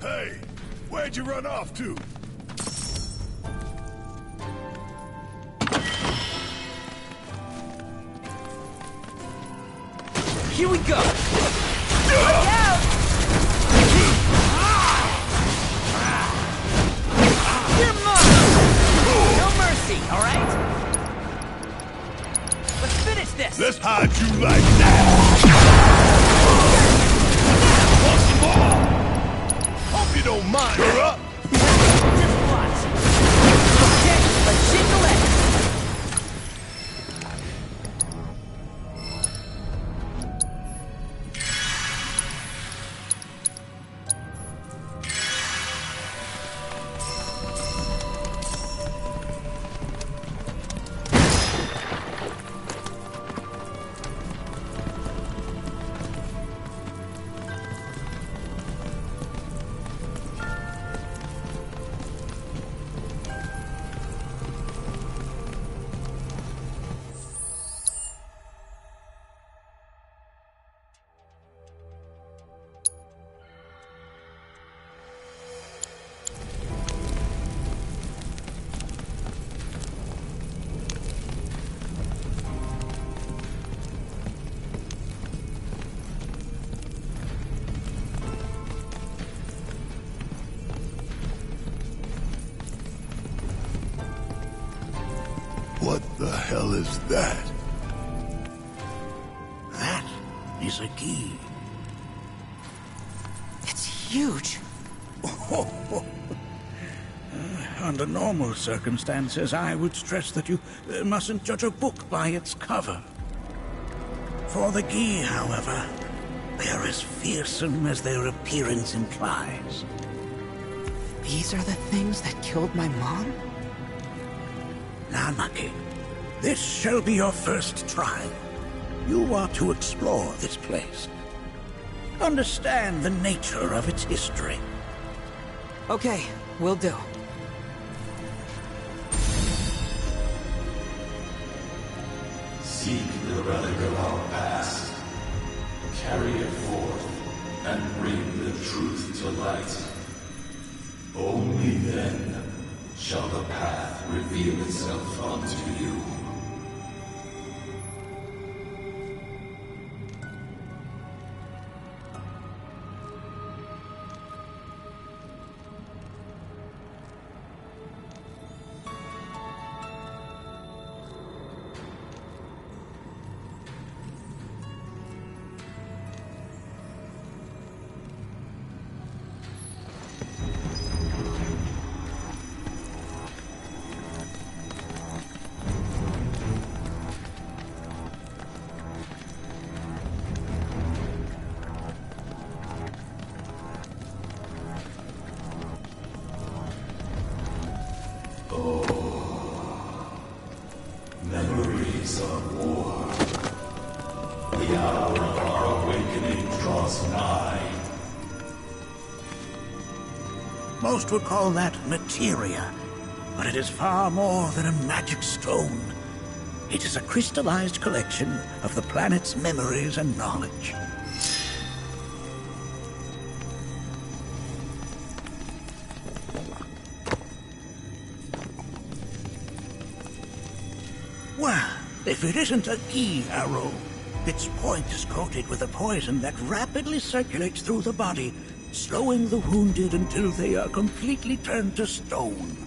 Hey, where'd you run off to? Here we go! Look out! You're mine! No mercy, alright? Let's finish this! Let's hide you like that! Want some more? Hope you don't mind. You're up! Just watch! Okay, let's shake the leg! What the hell is that? That is a key. It's huge. Under normal circumstances, I would stress that you mustn't judge a book by its cover. For the Gi, however, they are as fearsome as their appearance implies. These are the things that killed my mom? Now, Naki, this shall be your first trial. You are to explore this place. Understand the nature of its history. Okay, will do. Seek the relic of our past. Carry it forth and bring the truth to light. Only then shall the path reveal itself unto you. Memories of war. The hour of our awakening draws nigh. Most would call that materia, but it is far more than a magic stone. It is a crystallized collection of the planet's memories and knowledge. Well, if it isn't a key arrow, its point is coated with a poison that rapidly circulates through the body, slowing the wounded until they are completely turned to stone.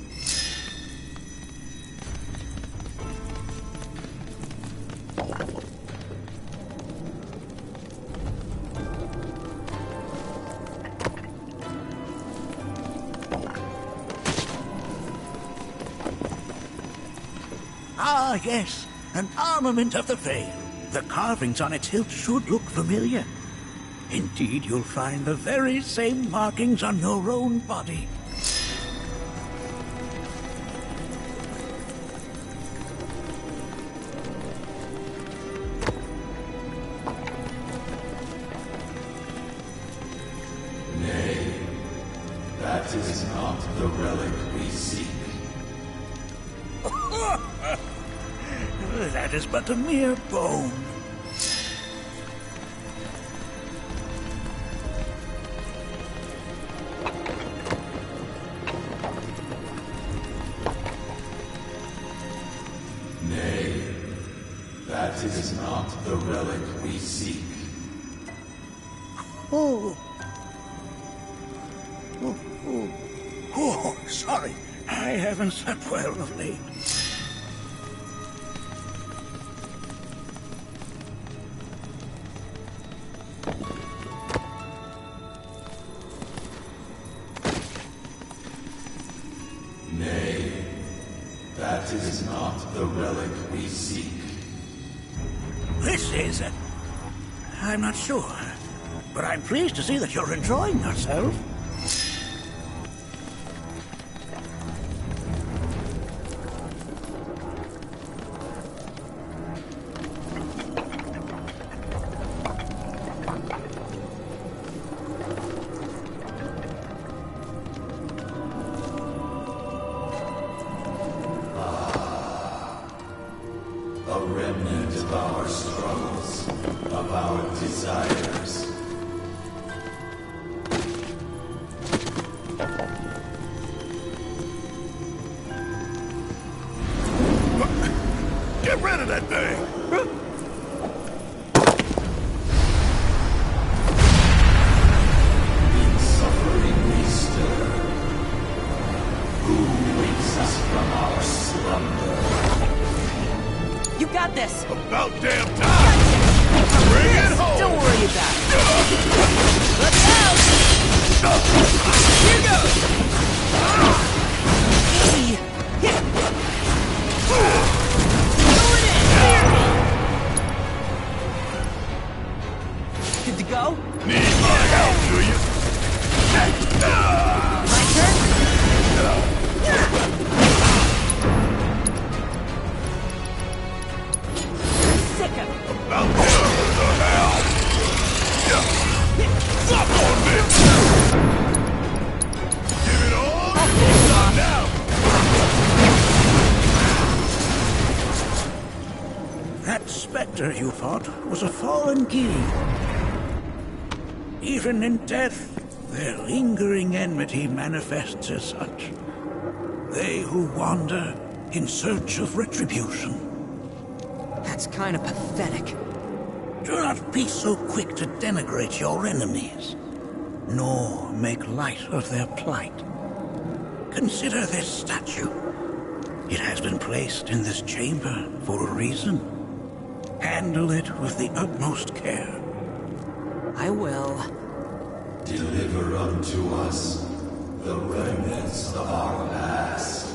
Ah, yes, an armament of the Veil. The carvings on its hilt should look familiar. Indeed, you'll find the very same markings on your own body. Nay, that is not the relic we seek. That is but a mere bone. Nay, that is not the relic we seek. Oh. Oh, sorry. I haven't slept well of late. Nay, that is not the relic we seek. This is... I'm not sure. But I'm pleased to see that you're enjoying yourself. A remnant of our struggles, of our desires. Get rid of that thing! In suffering we stir. Who wakes us from our slumber? You got this! About damn time! Bring it home! Don't worry about it. Let's go! Here goes! Easy! Going in! Good to go? Need my help, do you? My turn? About damn specter you fought was a fallen king. Even in death, their lingering enmity manifests as such. They who wander in search of retribution. That's kind of pathetic. Do not be so quick to denigrate your enemies, nor make light of their plight. Consider this statue. It has been placed in this chamber for a reason. Handle it with the utmost care. I will. Deliver unto us the remnants of our past.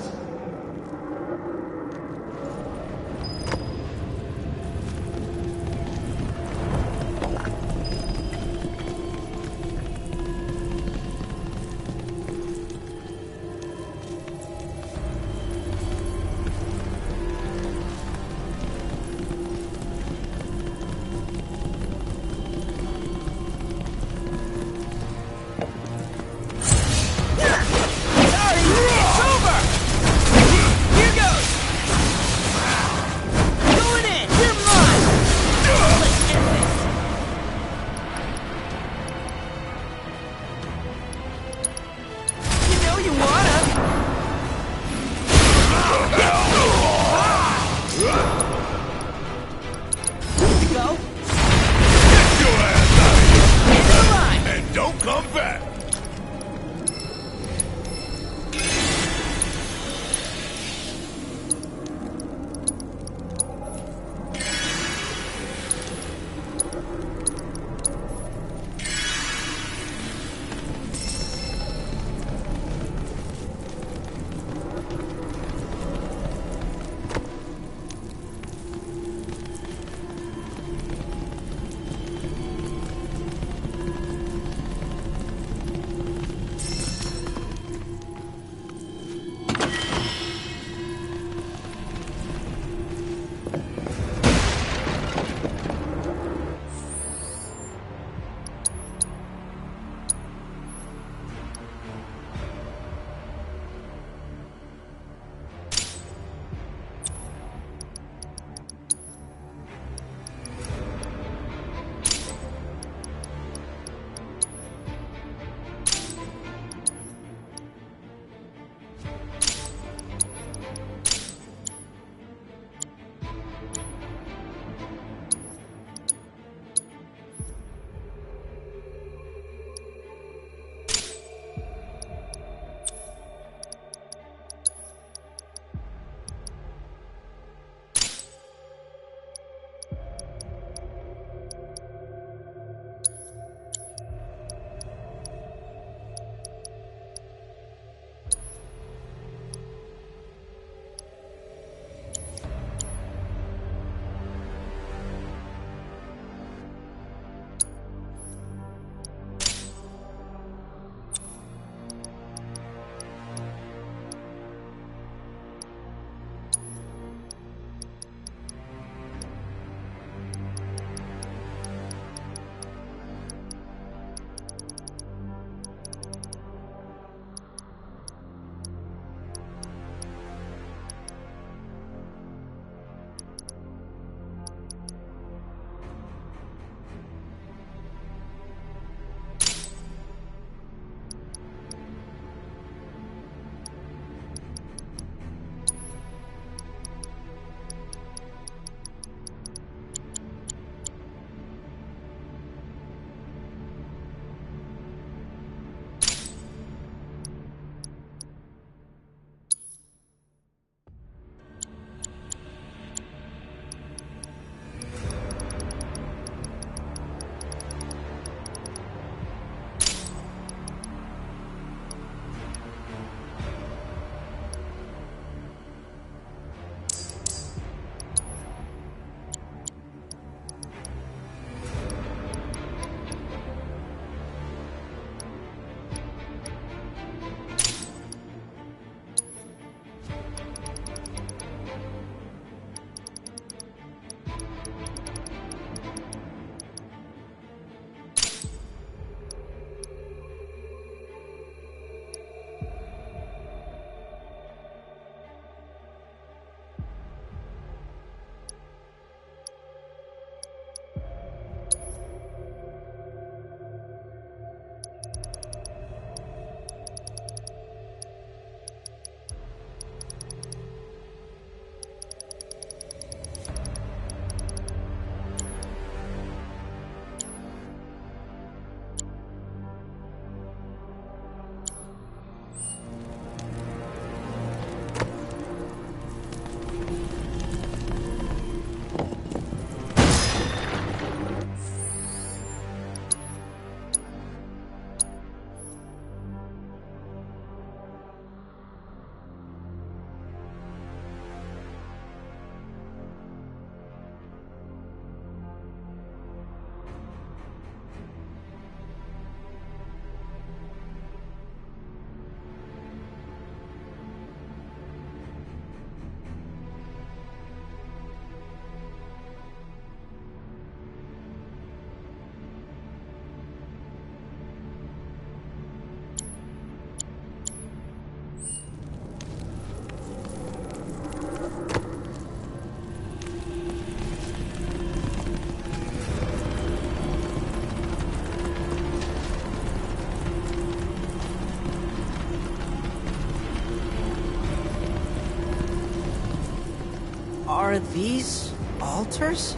Are these altars?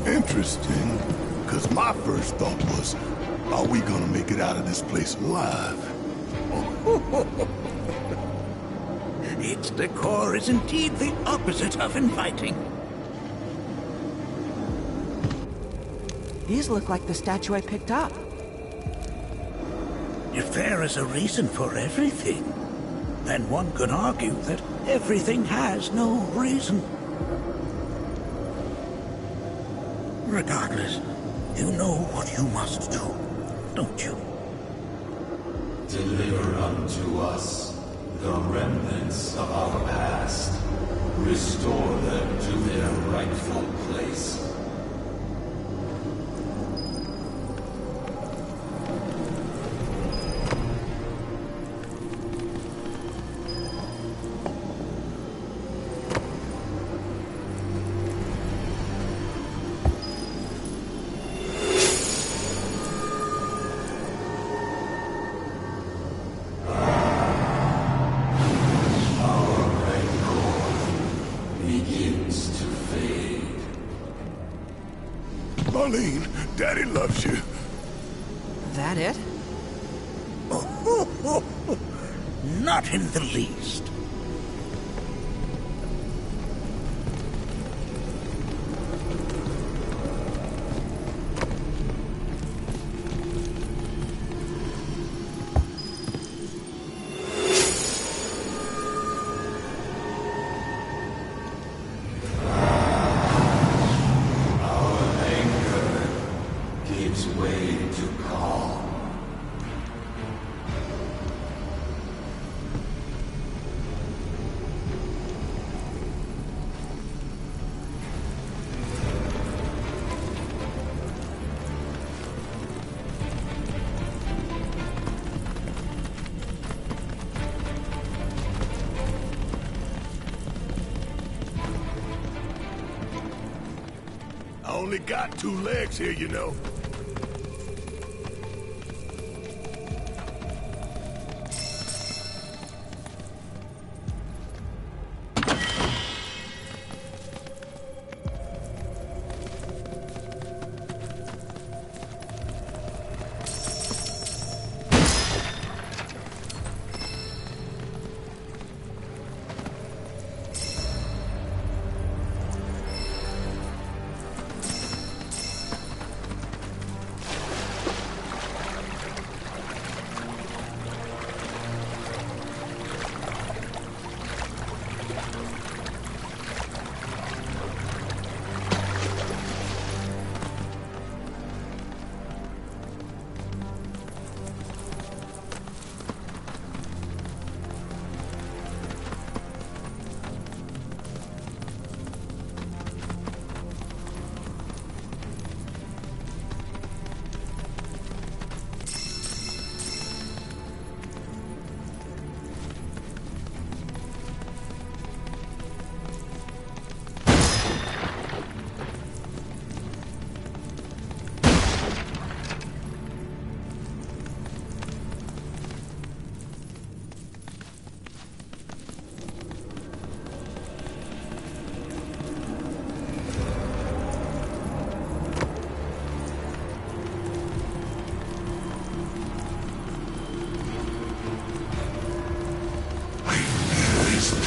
Interesting, because my first thought was, are we gonna make it out of this place alive? Its decor is indeed the opposite of inviting. These look like the statue I picked up. If there is a reason for everything, then one could argue that everything has no reason. Regardless, you know what you must do, don't you? Deliver unto us the remnants of our past. Restore them to their rightful place. Marlene, Daddy loves you. That it? Not in the least. I only got 2 legs here, you know.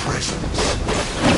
Presence.